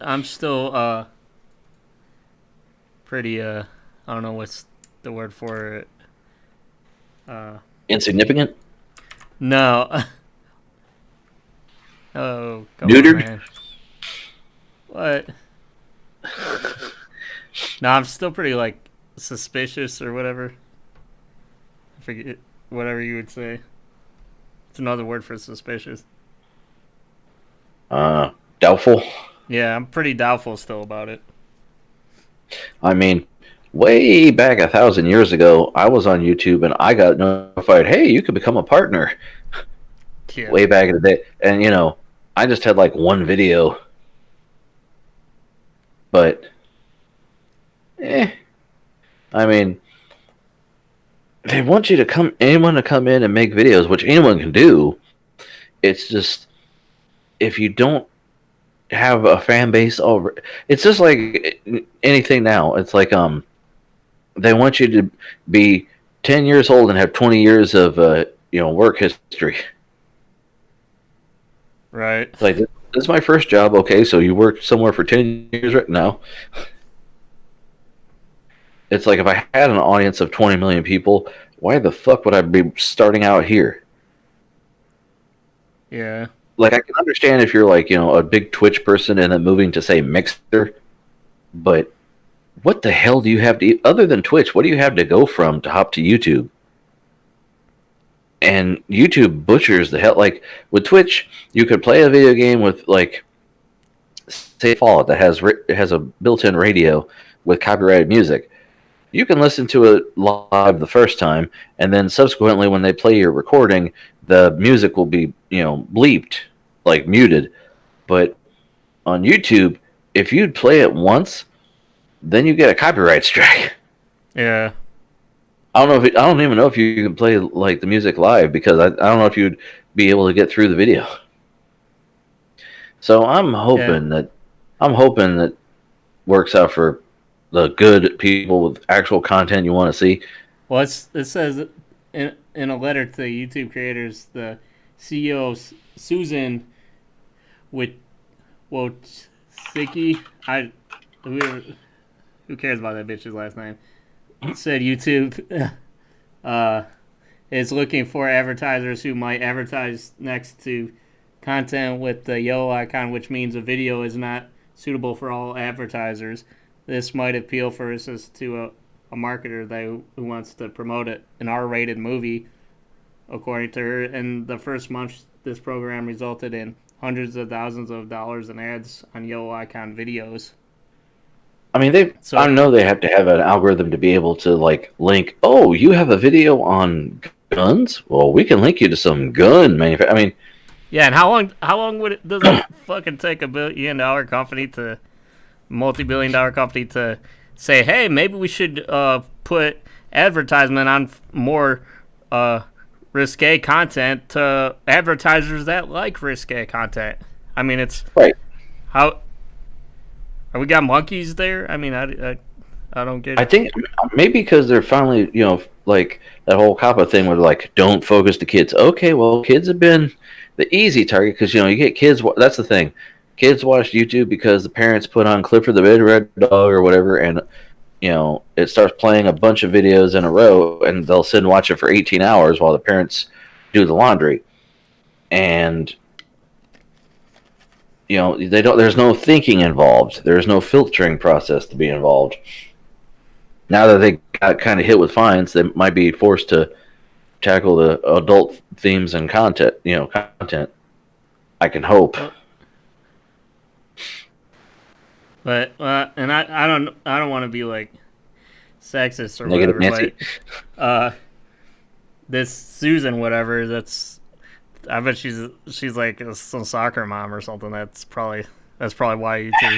I'm still pretty I don't know what's the word for it. Insignificant. No. Oh, come Neutered? on, man. What? No, I'm still pretty like suspicious or whatever. I forget whatever you would say. It's another word for suspicious. Doubtful. Yeah, I'm pretty doubtful still about it. I mean, way back 1,000 years ago, I was on YouTube and I got notified, hey, you could become a partner. Yeah. Way back in the day. And, you know, I just had like one video. But, I mean, they want you to anyone to come in and make videos, which anyone can do. It's just, if you don't have a fan base already, it's just like anything now. It's like, they want you to be 10 years old and have 20 years of, you know, work history. Right. It's like, this is my first job. Okay, so you worked somewhere for 10 years right now. It's like, if I had an audience of 20 million people, why the fuck would I be starting out here? Yeah. Like, I can understand if you're like, you know, a big Twitch person and then moving to, say, Mixer, but what the hell do you have to, other than Twitch, what do you have to go from to hop to YouTube? And YouTube butchers the hell. Like, with Twitch, you could play a video game with, like, say Fallout that has a built-in radio with copyrighted music. You can listen to it live the first time, and then subsequently when they play your recording, the music will be, you know, bleeped, like muted. But on YouTube, if you'd play it once, then you get a copyright strike. Yeah. I don't even know if you can play like the music live, because I don't know if you'd be able to get through the video. So I'm hoping that works out for the good people with actual content you want to see. Well, it says in a letter to YouTube creators, the CEO Susan Wojcicki, who cares about that bitch's last name, said YouTube is looking for advertisers who might advertise next to content with the yellow icon, which means a video is not suitable for all advertisers. This might appeal, for instance, to a marketer who wants to promote an R-rated movie, according to her. In the first month, this program resulted in hundreds of thousands of dollars in ads on yellow icon videos. I mean, I know they have to have an algorithm to be able to, like, link, oh, you have a video on guns? Well, we can link you to some gun manufacturer. I mean... Yeah, and how long does it fucking take a multi-billion-dollar company to say, hey, maybe we should put advertisement on more risque content to advertisers that like risque content? I mean, it's... Right. How... Are we got monkeys there? I mean, I I don't get I it. think maybe because they're finally, like that whole COPPA thing where like, don't focus the kids. Okay, well, kids have been the easy target because you get kids. That's the thing. Kids watch YouTube because the parents put on Clifford the Big Red Dog or whatever, and it starts playing a bunch of videos in a row, and they'll sit and watch it for 18 hours while the parents do the laundry, and they don't. There's no thinking involved. There's no filtering process to be involved. Now that they got kind of hit with fines, they might be forced to tackle the adult themes and content. Content. I can hope. But and I don't want to be like sexist or Negative whatever, Nancy. but this Susan whatever, I bet she's like some soccer mom or something. That's probably why you two.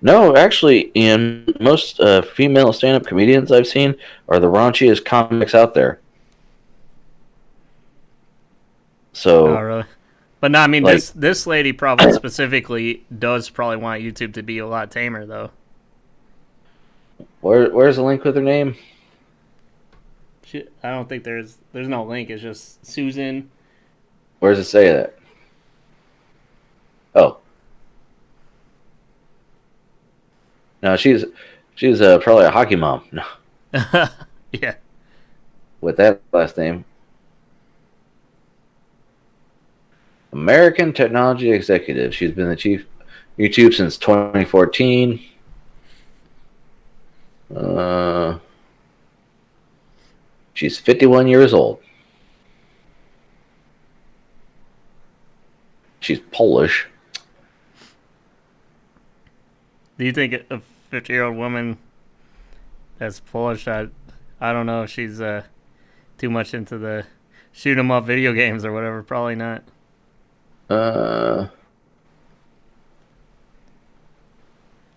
No, actually, in most female stand-up comedians I've seen are the raunchiest comics out there. So, Oh really? But no, I mean like- this lady probably specifically does probably want YouTube to be a lot tamer though. where's the link with her name? I don't think there's no link. It's just Susan. Where does it say that? Oh, no, she's probably a hockey mom. No, Yeah. with that last name. American Technology Executive. She's been the chief YouTube since 2014. She's 51 years old. She's Polish. Do you think a 50-year-old woman that's Polish? I don't know if she's too much into the shoot 'em up video games or whatever. Probably not. I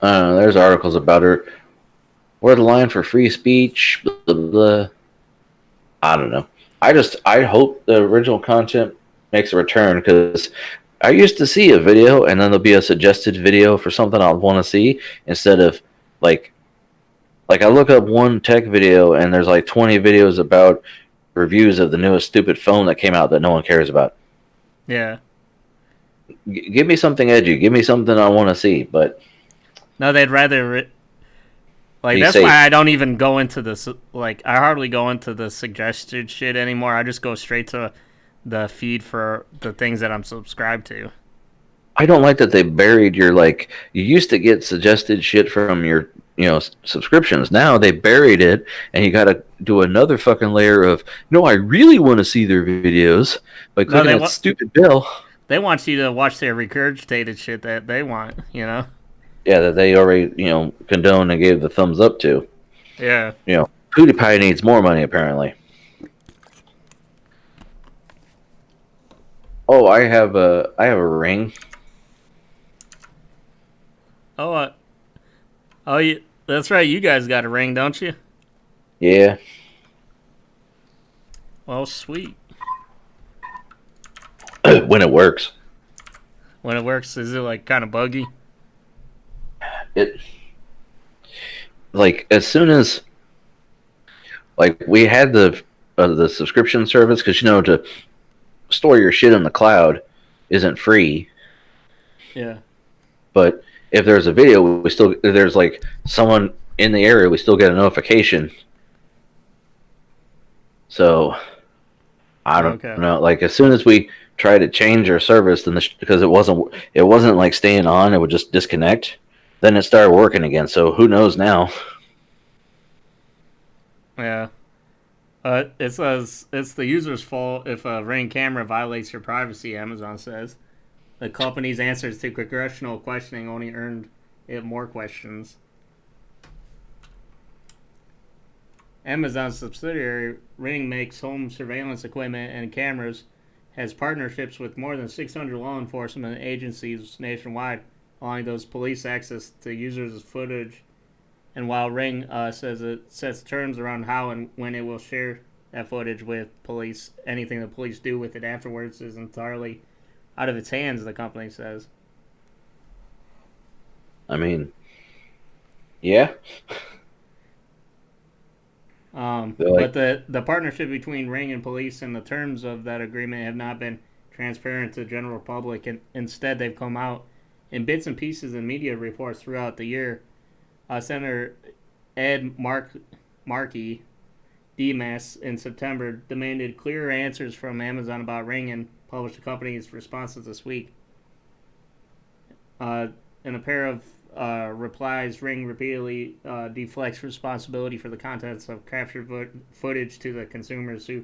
don't know. There's articles about her. Where the line for free speech? Blah, blah, blah. I don't know. I hope the original content makes a return because I used to see a video and then there'll be a suggested video for something I want to see instead of like I look up one tech video and there's like 20 videos about reviews of the newest stupid phone that came out that no one cares about. Yeah. Give me something edgy. Give me something I want to see. But No, they'd rather. Like, Be that's safe. why I don't even go into this. Like, I hardly go into the suggested shit anymore. I just go straight to the feed for the things that I'm subscribed to. I don't like that they buried your you used to get suggested shit from your subscriptions. Now they buried it and you got to do another fucking layer of no, I really want to see their videos by clicking that stupid bell. They want you to watch their regurgitated shit that they want, Yeah, that they already condoned and gave the thumbs up to. Yeah. PewDiePie needs more money apparently. Oh, I have a ring. Oh, that's right. You guys got a ring, don't you? Yeah. Well, sweet. When it works. When it works, is it like kind of buggy? It as soon as we had the subscription service because to store your shit in the cloud isn't free. Yeah. But if there's a video, there's someone in the area, we still get a notification. So I don't know. As soon as we try to change our service, then because it wasn't staying on, it would just disconnect. Then it started working again. So who knows now? Yeah. It says it's the user's fault if a Ring camera violates your privacy, Amazon says. The company's answers to congressional questioning only earned it more questions. Amazon's subsidiary Ring makes home surveillance equipment and cameras, has partnerships with more than 600 law enforcement agencies nationwide, allowing those police access to users' footage. And while Ring says it sets terms around how and when it will share that footage with police, anything the police do with it afterwards is entirely out of its hands, the company says. I mean, yeah. But the partnership between Ring and police and the terms of that agreement have not been transparent to the general public, and instead they've come out in bits and pieces in media reports throughout the year. Senator Ed Markey, DMAS, in September demanded clearer answers from Amazon about Ring and published the company's responses this week. In a pair of replies, Ring repeatedly deflects responsibility for the contents of captured footage to the consumers who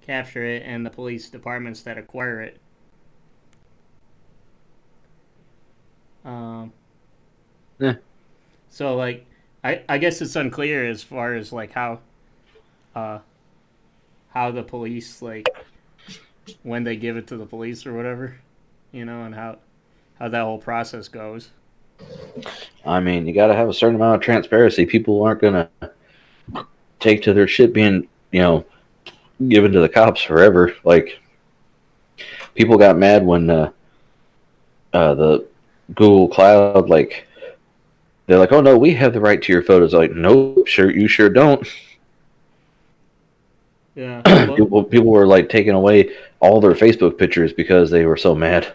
capture it and the police departments that acquire it. Yeah. So, like, I guess it's unclear as far as, like, how the police, like, when they give it to the police or whatever, you know, and how that whole process goes. I mean, you got to have a certain amount of transparency. People aren't going to take to their shit being, given to the cops forever. Like, people got mad when the Google Cloud, like, they're like, oh no, we have the right to your photos. Like, no, sure, you sure don't. Yeah. People were like taking away all their Facebook pictures because they were so mad.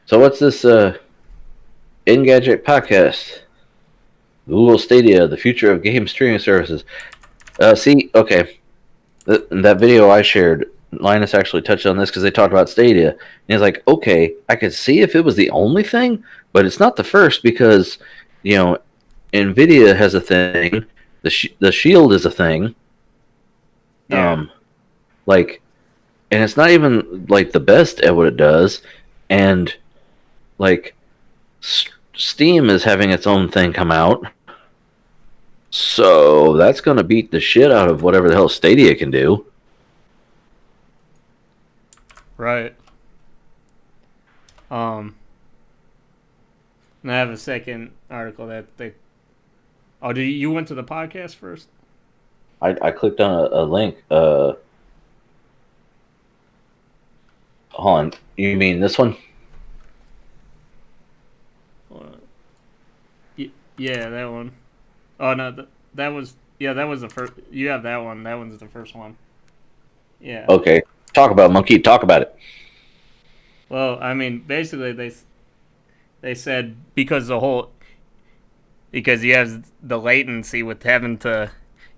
So what's this Engadget podcast? Google Stadia, the future of game streaming services. Okay, that video I shared, Linus actually touched on this because they talked about Stadia, and he's like, okay, I could see if it was the only thing, but it's not the first because, Nvidia has a thing, the Shield is a thing, Yeah. and it's not even like the best at what it does, and like Steam is having its own thing come out, so that's gonna beat the shit out of whatever the hell Stadia can do. Right. And I have a second article that they. Oh, you went to the podcast first? I clicked on a link. Hold on. You mean this one? Yeah, that one. Oh no, that was the first. You have that one. That one's the first one. Yeah. Okay. Talk about it, Monkey. Talk about it. Well, I mean, basically they said because you have the latency with having to,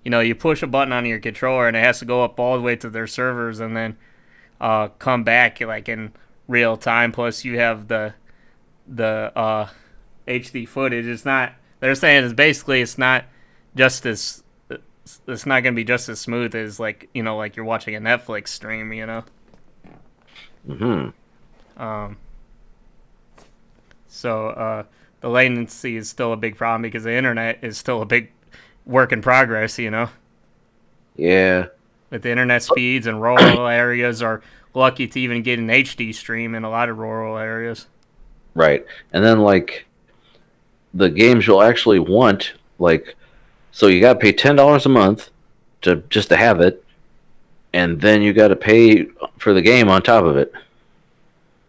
you push a button on your controller and it has to go up all the way to their servers and then come back like in real time. Plus, you have the HD footage. It's not. They're saying it's not just as. It's not gonna be just as smooth as like you're watching a Netflix stream. Mm-hmm. So the latency is still a big problem because the internet is still a big work in progress. Yeah. With the internet speeds and rural areas are lucky to even get an HD stream in a lot of rural areas. Right. And then like the games you'll actually want, like, so you gotta pay $10 a month just to have it, and then you gotta pay for the game on top of it.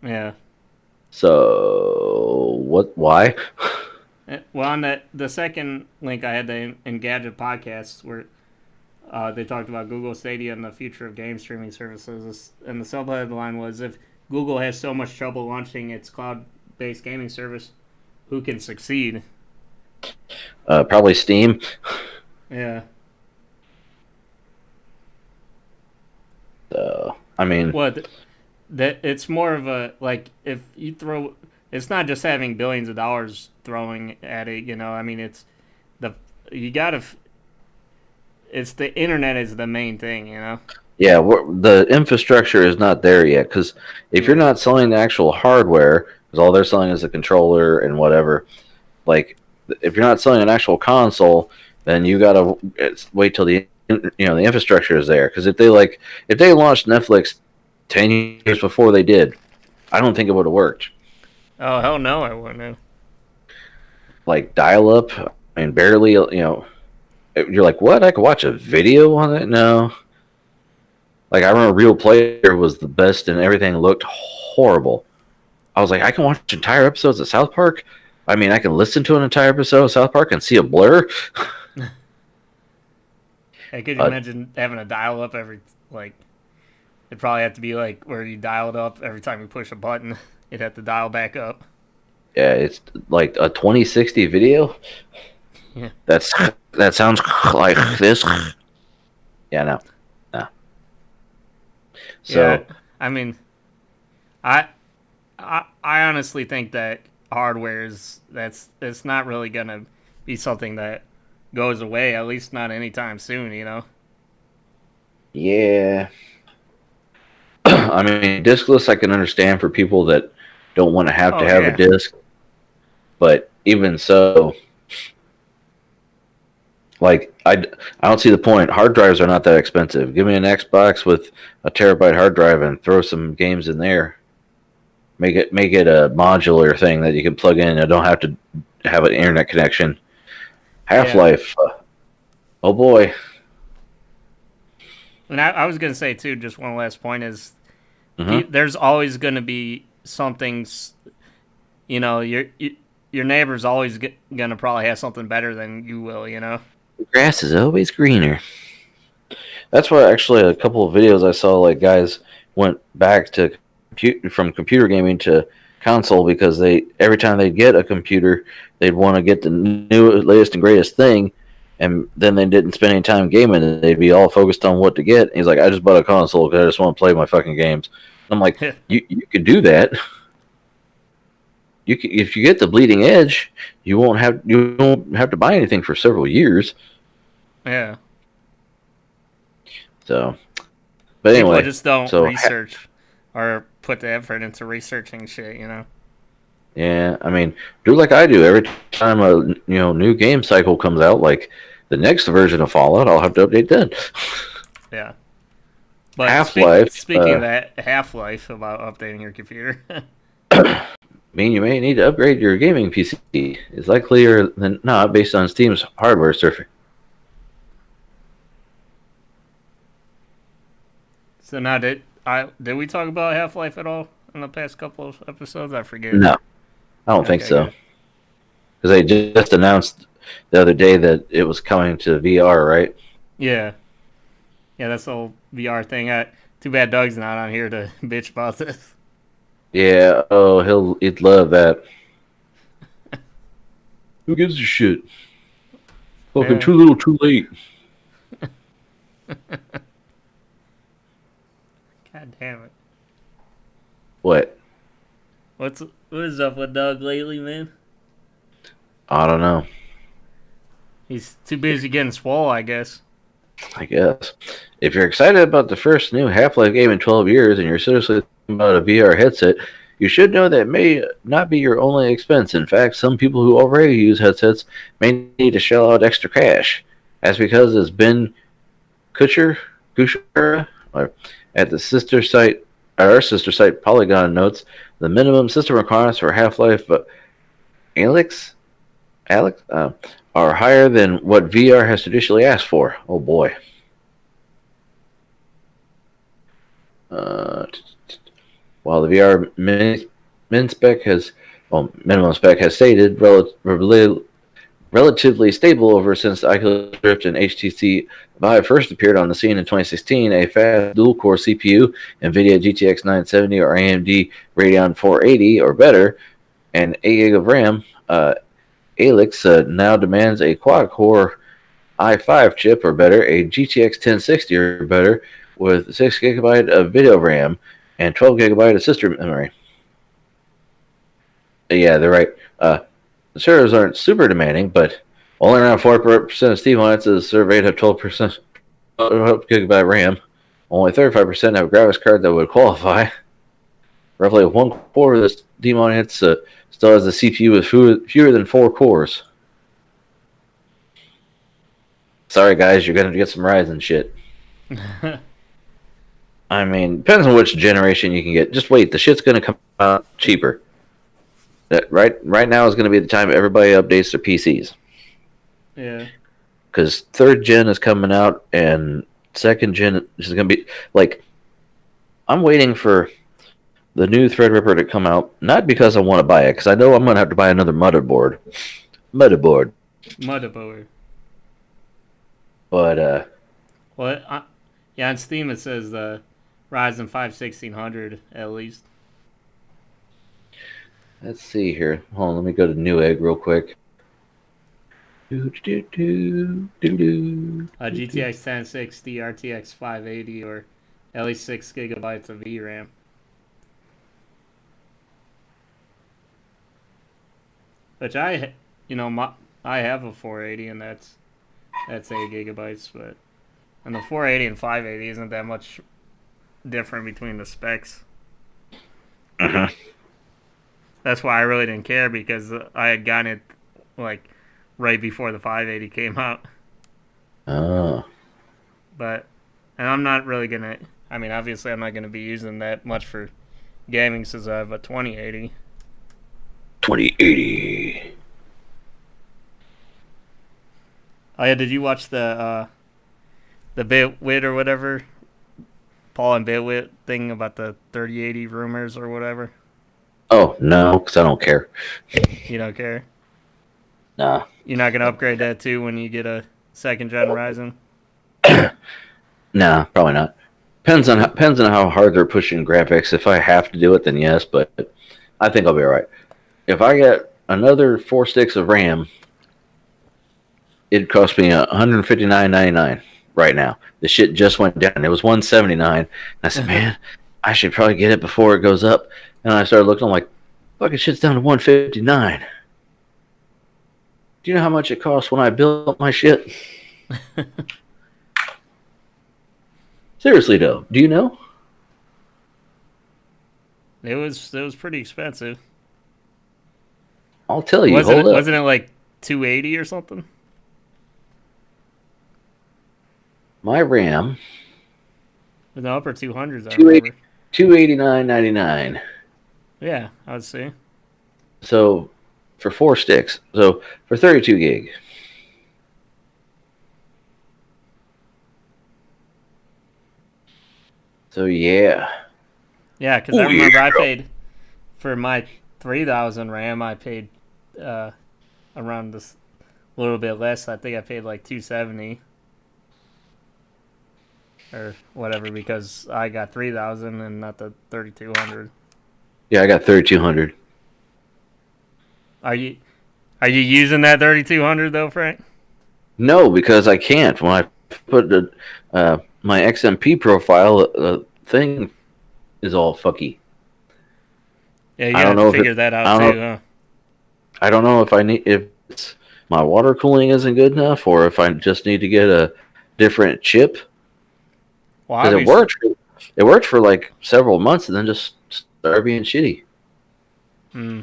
Yeah. So what? Why? Well, on the second link I had, the Engadget podcasts, where they talked about Google Stadia and the future of game streaming services, and the subheadline was, if Google has so much trouble launching its cloud-based gaming service, who can succeed? Probably Steam. Yeah. I mean, What? That it's more of a, like, if you throw, it's not just having billions of dollars throwing at it. I mean, it's the the internet is the main thing. yeah, the infrastructure is not there yet, because if you're not selling the actual hardware, because all they're selling is a controller and whatever, like, if you're not selling an actual console, then you gotta wait till the infrastructure is there. Because if they launched Netflix 10 years before they did, I don't think it would have worked. Oh hell no, I wouldn't have. Like dial up, I mean, barely. You're like, what? I could watch a video on it? No. Like, I remember Real Player was the best, and everything looked horrible. I was like, I can watch entire episodes of South Park. I mean, I can listen to an entire episode of South Park and see a blur. Hey, could you imagine having a dial up every like? It'd probably have to be like where you dial it up every time you push a button. It'd have to dial back up. Yeah, it's like a 2060 video. Yeah. That sounds like this. Yeah, no. So Yeah, I mean, I honestly think that hardware is it's not really gonna be something that goes away. At least not anytime soon. You know. yeah. I mean, diskless I can understand for people that don't want to have Oh a yeah. disc, but even so, like I don't see the point. Hard drives are not that expensive. Give me an Xbox with a terabyte hard drive and throw some games in there. Make it a modular thing that you can plug in and don't have to have an internet connection. Half-Life, oh boy. And I was gonna say too. Just one last point is, Mhm. there's always gonna be something. You know, your neighbor's always gonna probably have something better than you will. You know. The grass is always greener. That's why actually a couple of videos I saw, like guys went back to from computer gaming to console because they every time they get a computer, they'd want to get the new latest and greatest thing, and then they didn't spend any time gaming. They'd be all focused on what to get. And he's like, I just bought a console because I just want to play my fucking games. I'm like, you could do that. You can, if you get the bleeding edge, you won't have to buy anything for several years. Yeah. So, but anyway, people just don't research or put the effort into researching shit, you know. Yeah, I mean, do like I do. Every time a new game cycle comes out, like the next version of Fallout, I'll have to update then. Yeah. But Half-Life. Speaking of that, Half-Life about updating your computer. I mean, you may need to upgrade your gaming PC. It's likelier than not based on Steam's hardware surfing. So now, did we talk about Half-Life at all in the past couple of episodes? I forget. No, I don't think so. Good. Because they just announced the other day that it was coming to VR, right? Yeah. Yeah, that's the whole VR thing. Too bad Doug's not on here to bitch about this. Yeah, oh, he'd love that. Who gives a shit? Fucking too little, too late. God damn it. What? What is up with Doug lately, man? I don't know. He's too busy getting swole, I guess. I guess. If you're excited about the first new Half-Life game in 12 years and you're seriously thinking about a VR headset, you should know that it may not be your only expense. In fact, some people who already use headsets may need to shell out extra cash. That's because, as Ben Kuchar at our sister site Polygon notes, the minimum system requirements for Half-Life Alyx are higher than what VR has traditionally asked for. Oh boy. While the VR minimum spec has stayed relatively stable ever since the Oculus Rift and HTC Vive first appeared on the scene in 2016, a fast dual-core CPU, NVIDIA GTX 970 or AMD Radeon 480 or better, and 8 GB of RAM, Alyx now demands a quad-core i5 chip or better, a GTX 1060 or better, with 6 GB of video RAM and 12 GB of system memory. Yeah, they're right. The servers aren't super demanding, but only around 4% of Steam audiences surveyed have 12% GB RAM. Only 35% have a graphics card that would qualify. Roughly 1/4 of the Steam audience still has a CPU with fewer than 4 cores. Sorry, guys, you're going to get some Ryzen shit. I mean, depends on which generation you can get. Just wait, the shit's going to come out cheaper. That right now is going to be the time everybody updates their PCs. Yeah. Because 3rd gen is coming out, and 2nd gen is going to be like. I'm waiting for the new Threadripper to come out. Not because I want to buy it, because I know I'm gonna have to buy another motherboard. Motherboard. But Well, yeah, on Steam it says the Ryzen 5 1600 at least. let's see here. Hold on, let me go to Newegg real quick. GTX 1060, RTX 580, or at least 6 gigabytes of VRAM. Which I have a 480 and that's 8 gigabytes, but and the 480 and 580 isn't that much different between the specs. Uh-huh. That's why I really didn't care because I had gotten it like right before the 580 came out. Oh. But and I'm not really gonna. I mean, obviously, I'm not gonna be using that much for gaming since I have a 2080. 2080. Oh yeah, did you watch the Bitwit or whatever, Paul and Bitwit thing about the 3080 rumors or whatever? Oh, no, because I don't care. You don't care? Nah. You're not gonna upgrade that too when you get a second gen Ryzen? Nah, probably not. Depends on how hard they're pushing graphics. If I have to do it, then yes, but I think I'll be alright. If I get another 4 sticks of RAM, it'd cost me $159.99 right now. The shit just went down. It was $179. I said, man, I should probably get it before it goes up. And I started looking, I'm like, fucking shit's down to $159. Do you know how much it cost when I built my shit? Seriously though, do you know? It was pretty expensive. I'll tell you. Wasn't it like 280 or something? My RAM. In the upper 200s, I remember. $289.99. Yeah, I would say. So for 4 sticks. So for 32 gig. So yeah. Yeah, because I remember I paid for my 3000 RAM. I paid around this a little bit less. I think I paid like 270 or whatever because I got 3000 and not the 3200. Yeah, I got 3200. Are you using that 3200 though, Frank? No, because I can't. When I put the my XMP profile, thing is all fucky. Yeah, you have to figure that out too, huh? I don't know if it's my water cooling isn't good enough, or if I just need to get a different chip. Well, Because it worked for like several months, and then just started being shitty. Hmm.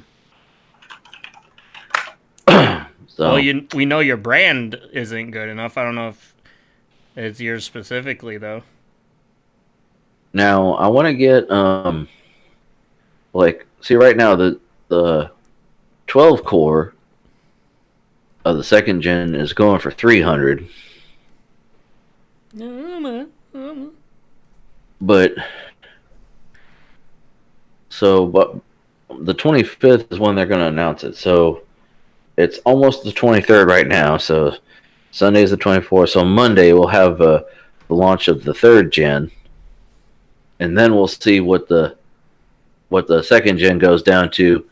So, Well, we know your brand isn't good enough. I don't know if it's yours specifically though. now I want to get see right now the 12 core of the 2nd gen is going for 300. But the 25th is when they're going to announce it. So it's almost the 23rd right now. So Sunday's the 24th. So Monday we'll have the launch of the 3rd gen, and then we'll see what the 2nd gen goes down to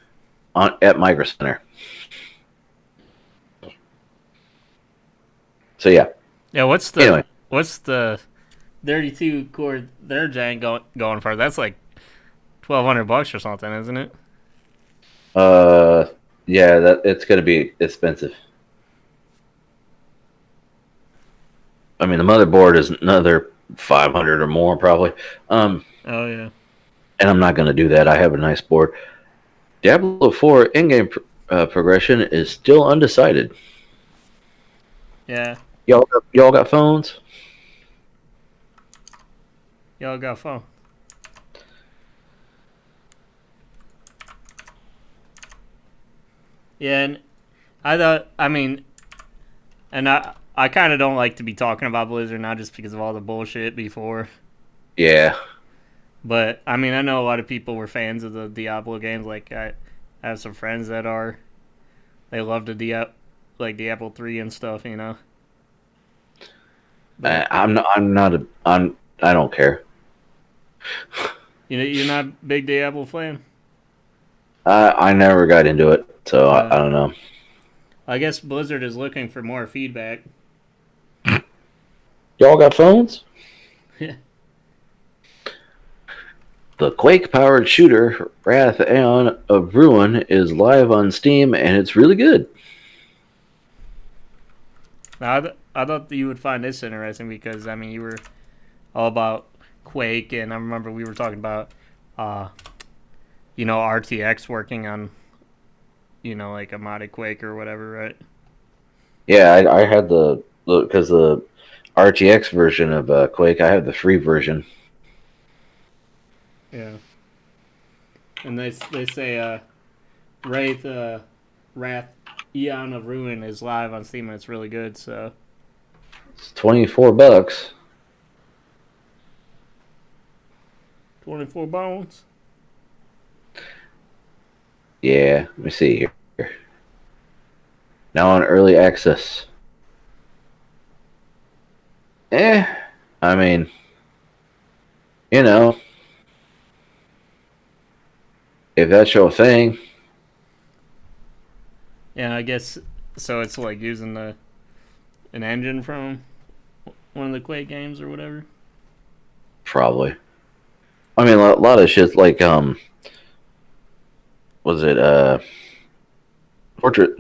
at Micro Center. So yeah. Yeah, what's the 32 core 3rd gen going for? That's like $1,200 or something, isn't it? Yeah, that it's gonna be expensive. I mean, the motherboard is another 500 or more probably. Oh yeah. And I'm not gonna do that. I have a nice board. Diablo 4 in-game progression is still undecided. Yeah. Y'all got phones? Y'all got a phone. Yeah, and I kind of don't like to be talking about Blizzard now just because of all the bullshit before. Yeah. But I mean, I know a lot of people were fans of the Diablo games. Like I have some friends that are. They love the like Diablo 3 and stuff. You know. But I'm not. I'm not. I don't care. you're not a big Diablo fan. I never got into it, so I don't know. I guess Blizzard is looking for more feedback. Y'all got phones? The Quake-powered shooter Wrath Aeon of Ruin is live on Steam, and it's really good. Now, I thought that you would find this interesting because, I mean, you were all about Quake, and I remember we were talking about, RTX working on, like a modded Quake or whatever, right? Yeah, I had because the RTX version of Quake, I have the free version. Yeah. And they say Wrath Eon of Ruin is live on Steam and it's really good, so It's $24. 24 bones. Yeah, let me see here. Now on early access. I mean, if that's your thing. Yeah, I guess so. It's like using an engine from one of the Quake games or whatever. Probably. I mean, a lot of shit like was it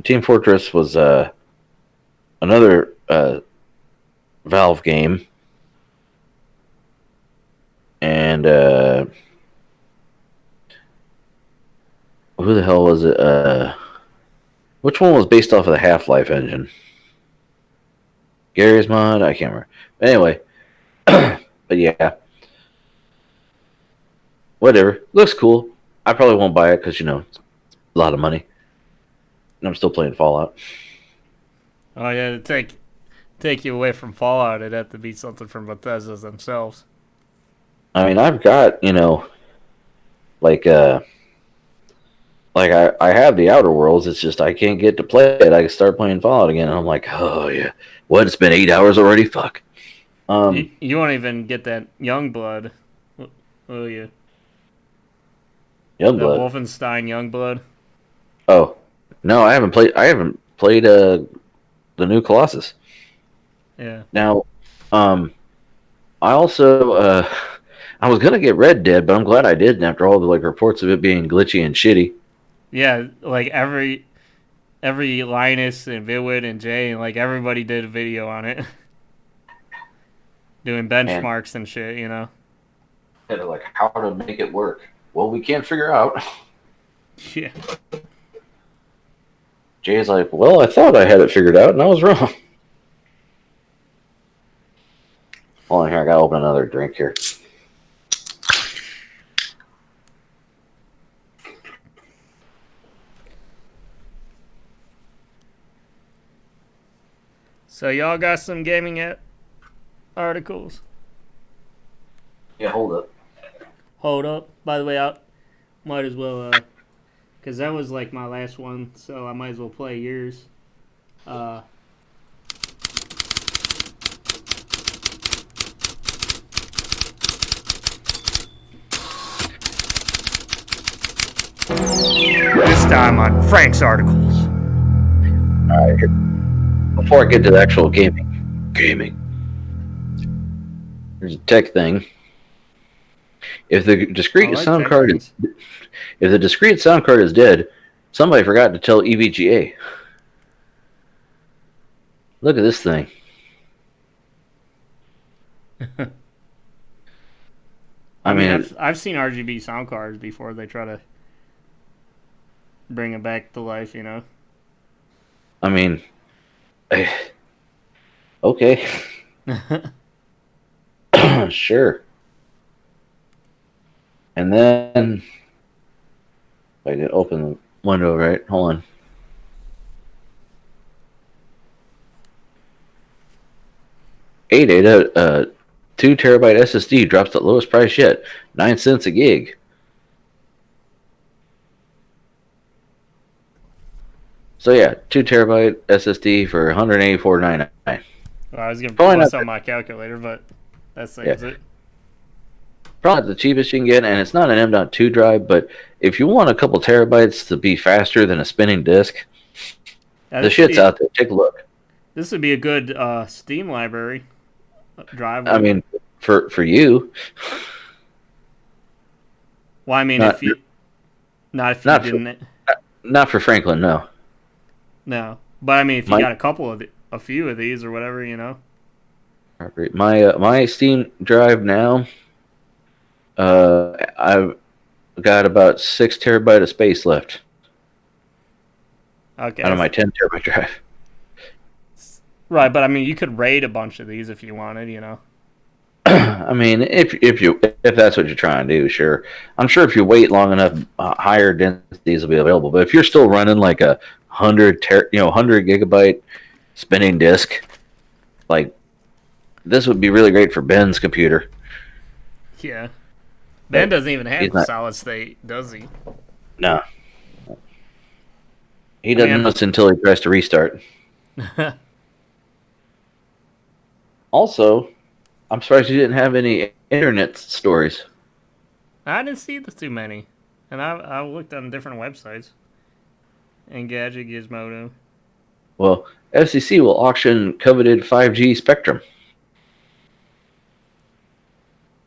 Team Fortress was another Valve game, and who the hell was it? Which one was based off of the Half-Life engine? Gary's mod? I can't remember. But anyway, but yeah. Whatever. Looks cool. I probably won't buy it because, it's a lot of money. And I'm still playing Fallout. Oh yeah, to take you away from Fallout, it'd have to be something from Bethesda themselves. I mean, I've got, like I have the Outer Worlds. It's just I can't get to play it. I can start playing Fallout again. And I'm like, oh yeah. What? It's been 8 hours already? Fuck. You won't even get that Youngblood, will you? Youngblood. The Wolfenstein Youngblood. Oh no, I haven't played. The new Colossus. Yeah. Now, I also I was gonna get Red Dead, but I'm glad I didn't after all the reports of it being glitchy and shitty. Yeah, like every Linus and Vidwid and Jay and everybody did a video on it, doing benchmarks and shit. Yeah, how to make it work. Well, we can't figure out. Yeah. Jay's like, well, I thought I had it figured out, and I was wrong. Hold on here, I gotta open another drink here. So y'all got some gaming articles? Yeah, hold up. Hold up. By the way, I might as well, because that was my last one, so I might as well play yours. This time on Frank's articles. All right. Before I get to the actual gaming, there's a tech thing. If the discrete sound card is dead, somebody forgot to tell EVGA. Look at this thing. I mean, I've seen RGB sound cards before. They try to bring it back to life, I mean, okay. Sure. And then I can open the window, right? Hold on. ADATA 2 terabyte SSD drops the lowest price yet, 9 cents a gig. So yeah, 2 terabyte SSD for $184.99. Well, I was gonna Probably bust not out my calculator, but that saves it. Probably the cheapest you can get, and it's not an M.2 drive, but if you want a couple terabytes to be faster than a spinning disk, Yeah, the shit's out there. Take a look. This would be a good Steam library drive. I mean, for you. Well, I mean, if you didn't. Not for Franklin, no. No, but I mean, if you got a few of these or whatever, you know. My Steam drive now, I've got about 6 terabyte of space left. Okay. Out of my 10 terabyte drive. Right, but I mean, you could raid a bunch of these if you wanted, you know. I mean, if that's what you're trying to do, sure. I'm sure if you wait long enough, higher densities will be available. But if you're still running like a 100 gigabyte spinning disk, like this would be really great for Ben's computer. Yeah, Ben doesn't even have a solid state, does he? No, he doesn't know until he tries to restart. Also, I'm surprised you didn't have any internet stories. I didn't see too many, and I looked on different websites. Engadget, Gizmodo. Well, FCC will auction coveted 5G spectrum.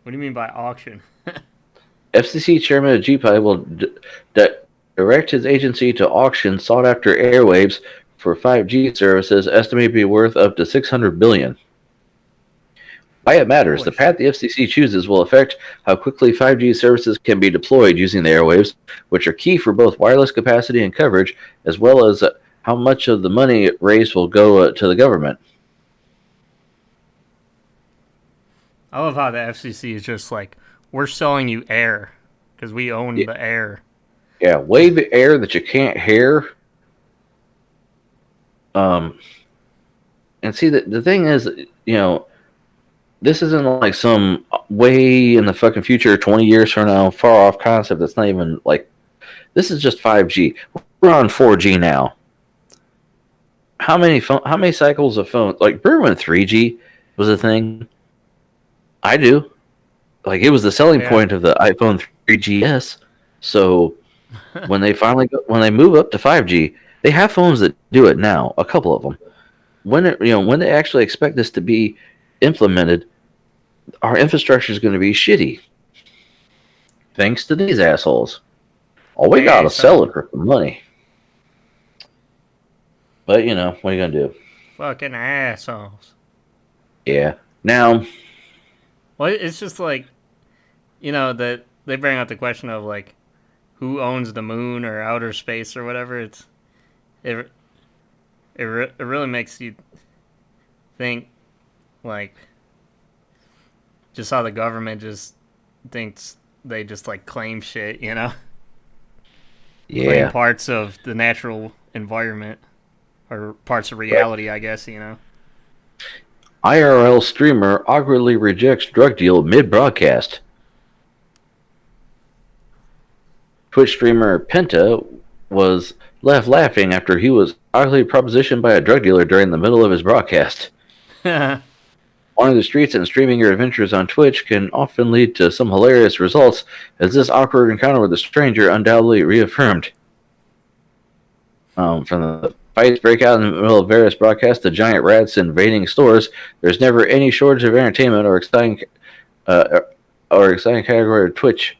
What do you mean by auction? FCC Chairman of GPI will direct his agency to auction sought-after airwaves for 5G services estimated to be worth up to $600 billion. Why it matters, the path the FCC chooses will affect how quickly 5G services can be deployed using the airwaves, which are key for both wireless capacity and coverage, as well as how much of the money raised will go to the government. I love how the FCC is just like, we're selling you air because we own the air. Yeah, wave air that you can't hear. And see, the thing is, you know, this isn't like some way in the fucking future, 20 years from now, far off concept that's not even like, this is just 5G. We're on 4G now. How many cycles of phone, like, remember when 3G was a thing? I do. Like, it was the selling point of the iPhone 3GS. So when they move up to 5G, they have phones that do it now, a couple of them. When they actually expect this to be implemented, our infrastructure is going to be shitty. Thanks to these assholes. Oh, we got to sell it for some money. But, you know, what are you going to do? Fucking assholes. Yeah. Now. Well, it's just like, you know, that they bring up the question of, like, who owns the moon or outer space or whatever. It really makes you think, like, just how the government just thinks they just, like, claim shit, you know? Yeah. Claim parts of the natural environment. Or parts of reality, I guess, you know? IRL streamer awkwardly rejects drug deal mid-broadcast. Twitch streamer Penta was left laughing after he was awkwardly propositioned by a drug dealer during the middle of his broadcast. On the streets and streaming your adventures on Twitch can often lead to some hilarious results, as this awkward encounter with a stranger undoubtedly reaffirmed. From the fights break out in the middle of various broadcasts to giant rats invading stores, there's never any shortage of entertainment or exciting category of Twitch.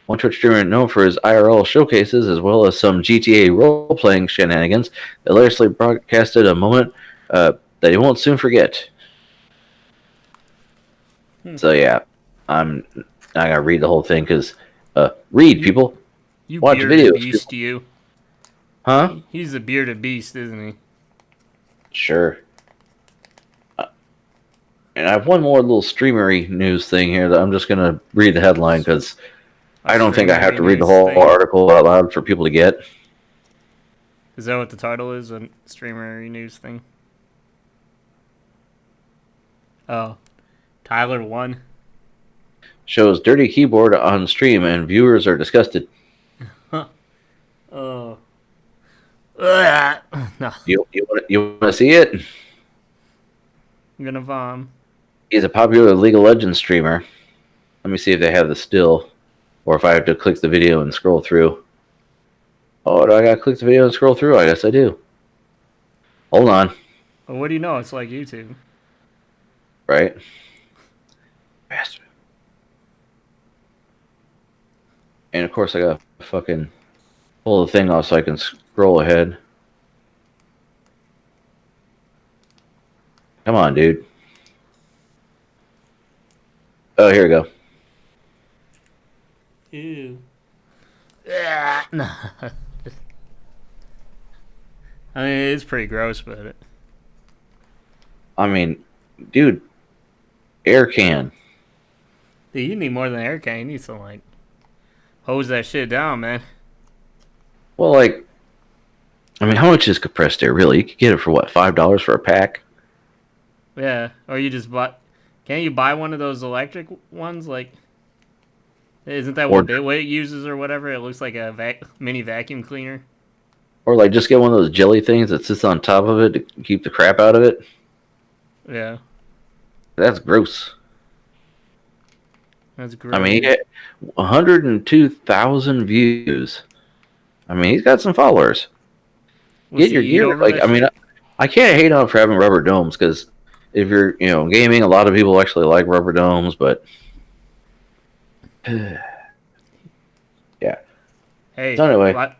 One Twitch streamer known for his IRL showcases, as well as some GTA role-playing shenanigans, hilariously broadcasted a moment that he won't soon forget. So yeah, I gotta read the whole thing because read people. You watch bearded videos. Beast, you. Huh? He's a bearded beast, isn't he? Sure. And I have one more little streamery news thing here that I'm just gonna read the headline because I don't think I have to read the whole article out loud for people to get. Is that what the title is? A streamery news thing? Oh. Tyler won. Shows dirty keyboard on stream and viewers are disgusted. Oh. No, You want to see it? I'm gonna vom. He's a popular League of Legends streamer. Let me see if they have the still, or if I have to click the video and scroll through. Oh, do I gotta click the video and scroll through? I guess I do. Hold on. Well, what do you know? It's like YouTube. Right? Bastard. And of course I gotta fucking pull the thing off so I can scroll ahead. Come on, dude. Oh, here we go. Ew. No. I mean, it's pretty gross, but I mean, dude, air can. dude, you need more than air can. You need some like hose that shit down, man. Well, like, I mean, how much is compressed air, really? You could get it for, what, $5 for a pack? Yeah, or you just buy. Can't you buy one of those electric ones? Like, isn't that what Bitweight uses or whatever? It looks like a mini vacuum cleaner. Or, like, just get one of those jelly things that sits on top of it to keep the crap out of it? Yeah, That's gross. that's great. I mean, he got 102,000 views. I mean, he's got some followers. Get your gear. Like, I mean, I can't hate on for having rubber domes, because if you're, gaming, a lot of people actually like rubber domes, but yeah. Hey, So anyway,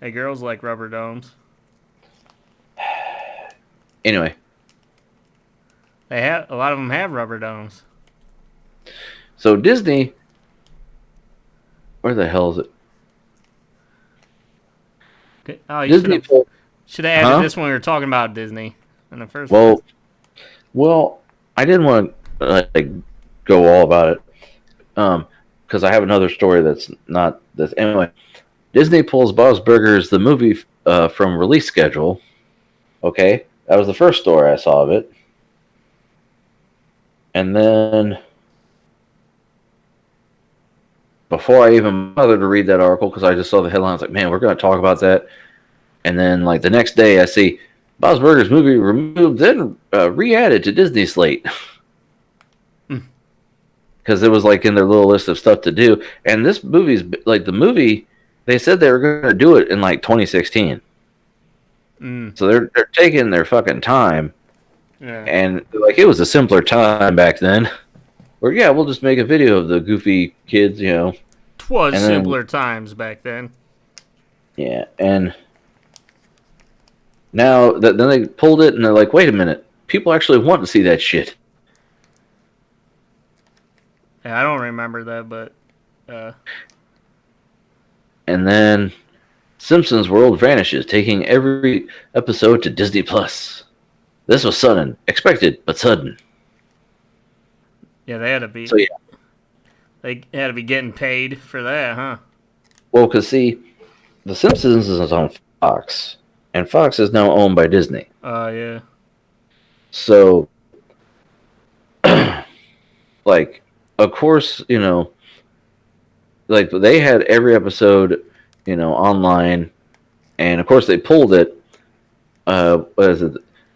hey, girls like rubber domes. anyway, A lot of them have rubber domes. so Disney, where the hell is it? Okay. Oh, you Disney should have added this when we were talking about Disney in the first Well, place. well, I didn't want to go all about it, because I have another story that's not this. Anyway, Disney pulls Bob's Burgers, the movie, from release schedule. Okay, that was the first story I saw of it. And then, before I even bothered to read that article, because I just saw the headlines, like, man, we're going to talk about that. And then, like, the next day, I see Bob's Burgers movie removed, then re-added to Disney slate. Because it was, like, in their little list of stuff to do. And this movie's, like, the movie, they said they were going to do it in, like, 2016. So they're taking their fucking time. Yeah. And, like, it was a simpler time back then. Where, yeah, we'll just make a video of the goofy kids, 'Twas simpler times back then. Yeah, and now then they pulled it, and they're like, wait a minute, people actually want to see that shit. Yeah, I don't remember that, but And then Simpsons World vanishes, taking every episode to Disney Plus. This was sudden, expected, but sudden. yeah, they had to be. So yeah, They had to be getting paid for that, huh? well, because see, The Simpsons is on Fox, and Fox is now owned by Disney. Yeah. So, like, of course, like, they had every episode, online, and of course they pulled it. What is it?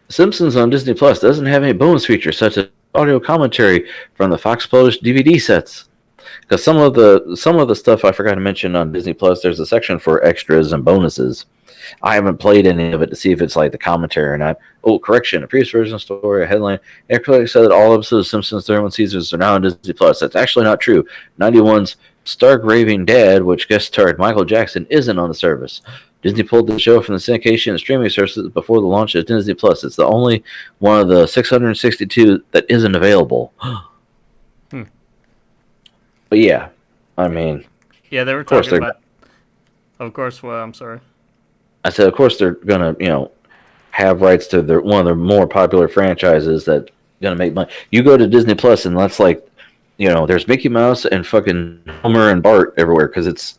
Simpsons on Disney Plus doesn't have any bonus features such as audio commentary from the Fox published DVD sets. Because some of the stuff I forgot to mention on Disney Plus, there's a section for extras and bonuses. I haven't played any of it to see if it's like the commentary or not. Oh, correction! A previous version story, a headline. Actually said that all episodes of Simpsons 31 seasons are now on Disney Plus. That's actually not true. 91's Stark Raving Dad, which guest starred Michael Jackson, isn't on the service. Disney pulled the show from the syndication and streaming services before the launch of Disney Plus. It's the only one of the 662 that isn't available. But yeah, I mean, Yeah, they were talking about. Of course, well, I'm sorry. I said, of course they're gonna, have rights to one of their more popular franchises that's gonna make money. You go to Disney Plus and that's like, there's Mickey Mouse and fucking Homer and Bart everywhere because it's,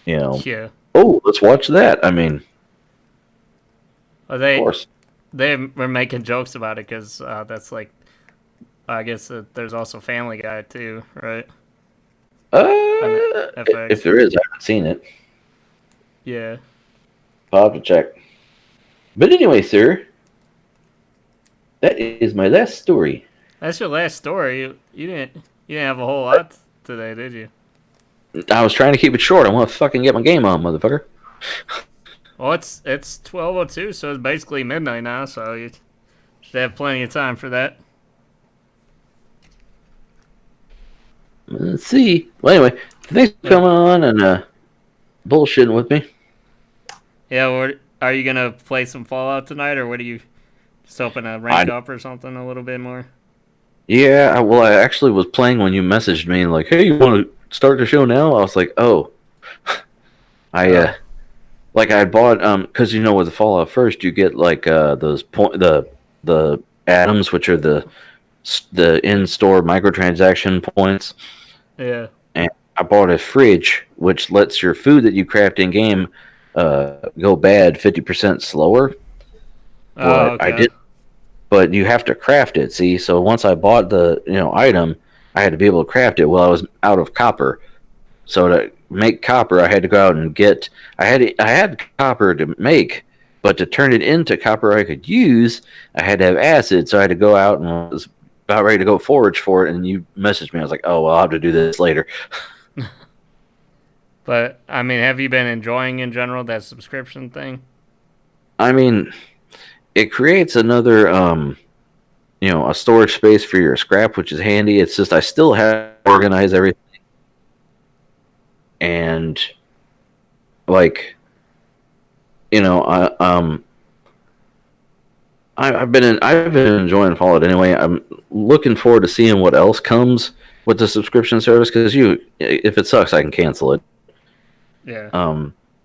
Yeah. oh, let's watch that. I mean, Well, of course. they were making jokes about it because that's like I guess there's also Family Guy too, right? If FX. there is, I haven't seen it. Yeah. I'll have to check. But anyway, sir, that is my last story. That's your last story. You didn't have a whole lot today, did you? I was trying to keep it short. I want to fucking get my game on, motherfucker. Well, it's 12:02, so it's basically midnight now. So you should have plenty of time for that. Let's see. Well, anyway, thanks for coming on and bullshitting with me. Yeah. Are you gonna play some Fallout tonight, or what are you just hoping to rank up or something a little bit more? Yeah, well, I actually was playing when you messaged me, like, hey, you want to start the show now? I was like, oh. I bought, because you know with the Fallout first, you get, like, those the atoms, which are the in-store microtransaction points. Yeah. And I bought a fridge, which lets your food that you craft in-game go bad 50% slower. Oh, okay. I did. But you have to craft it, see? So once I bought the item, I had to be able to craft it. Well, I was out of copper. So to make copper, I had to go out and get... I had copper to make, but to turn it into copper I could use, I had to have acid. So I had to go out and was about ready to go forage for it, and you messaged me. I was like, oh, well, I'll have to do this later. But, I mean, have you been enjoying in general that subscription thing? I mean... It creates another, a storage space for your scrap, which is handy. It's just I still have to organize everything, and like, I've been enjoying Fallout anyway. I'm looking forward to seeing what else comes with the subscription service because if it sucks, I can cancel it. Yeah.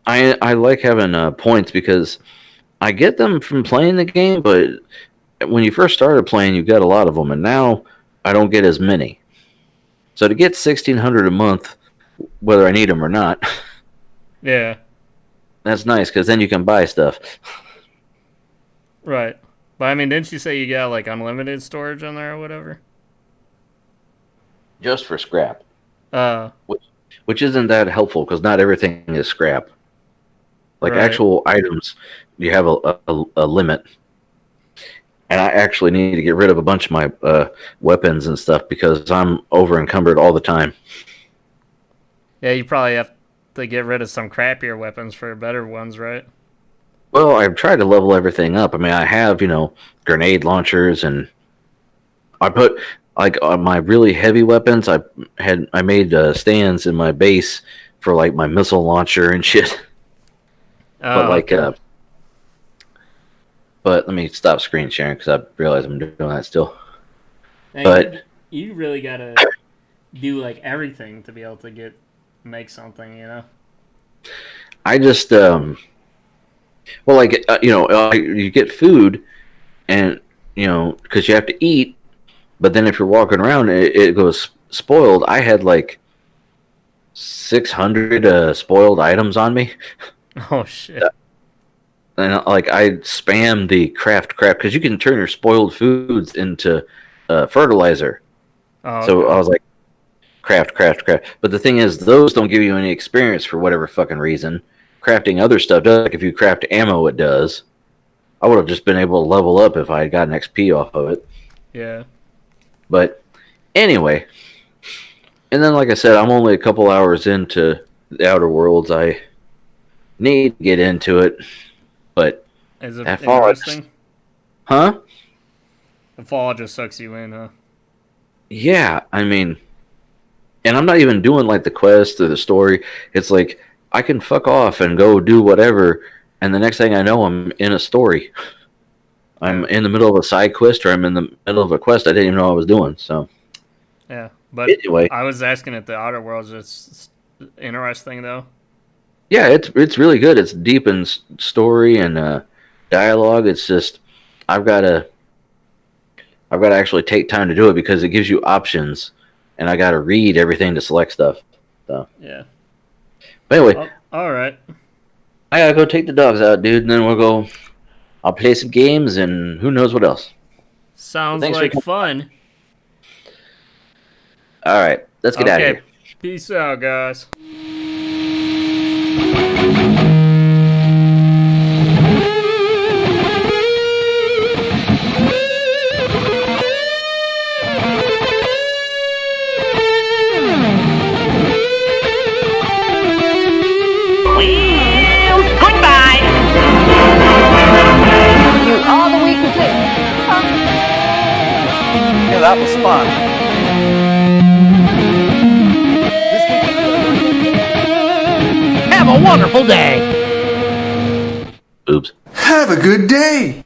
I like having points because I get them from playing the game, but when you first started playing, you got a lot of them, and now I don't get as many. So to get 1,600 a month, whether I need them or not, Yeah. that's nice because then you can buy stuff. Right. But I mean, didn't you say you got like unlimited storage on there or whatever? Just for scrap, Uh. which isn't that helpful because not everything is scrap. Like Right. actual items, you have a limit. And I actually need to get rid of a bunch of my weapons and stuff because I'm over encumbered all the time. Yeah, you probably have to get rid of some crappier weapons for better ones, right? Well, I've tried to level everything up. I mean, I have, grenade launchers, and I put like on my really heavy weapons. I made stands in my base for like my missile launcher and shit. Oh, But like, okay. but let me stop screen sharing because I realize I'm doing that still. Hey, But you really gotta do like everything to be able to make something, you know? I just, well, like, you get food, and because you have to eat. But then if you're walking around, it goes spoiled. I had like 600 spoiled items on me. Oh shit. And like I spam the craft because you can turn your spoiled foods into fertilizer. Oh, So okay. I was like, craft. But the thing is, those don't give you any experience for whatever fucking reason. Crafting other stuff does. Like if you craft ammo, it does. I would have just been able to level up if I had gotten XP off of it. Yeah. But anyway, and then like I said, I'm only a couple hours into the Outer Worlds. I need to get into it, but Is it that Fallout, interesting? huh? The Fallout just sucks you in, huh? Yeah, I mean, and I'm not even doing like the quest or the story. It's like I can fuck off and go do whatever, and the next thing I know, I'm in a story. I'm in the middle of a side quest, or I'm in the middle of a quest I didn't even know I was doing. So Yeah. But anyway, I was asking if the Outer Worlds is interesting though. yeah, it's really good. It's deep in story and dialogue. It's just I've got to actually take time to do it because it gives you options, and I got to read everything to select stuff. So Yeah. but anyway, All right. I gotta go take the dogs out, dude, and then we'll go. I'll play some games and who knows what else. Sounds Thanks for like coming. fun. All right, let's get out of here. Peace out, guys. Well, goodbye. You all the way complete. Yeah, that was fun. Have a wonderful day. Oops. Have a good day.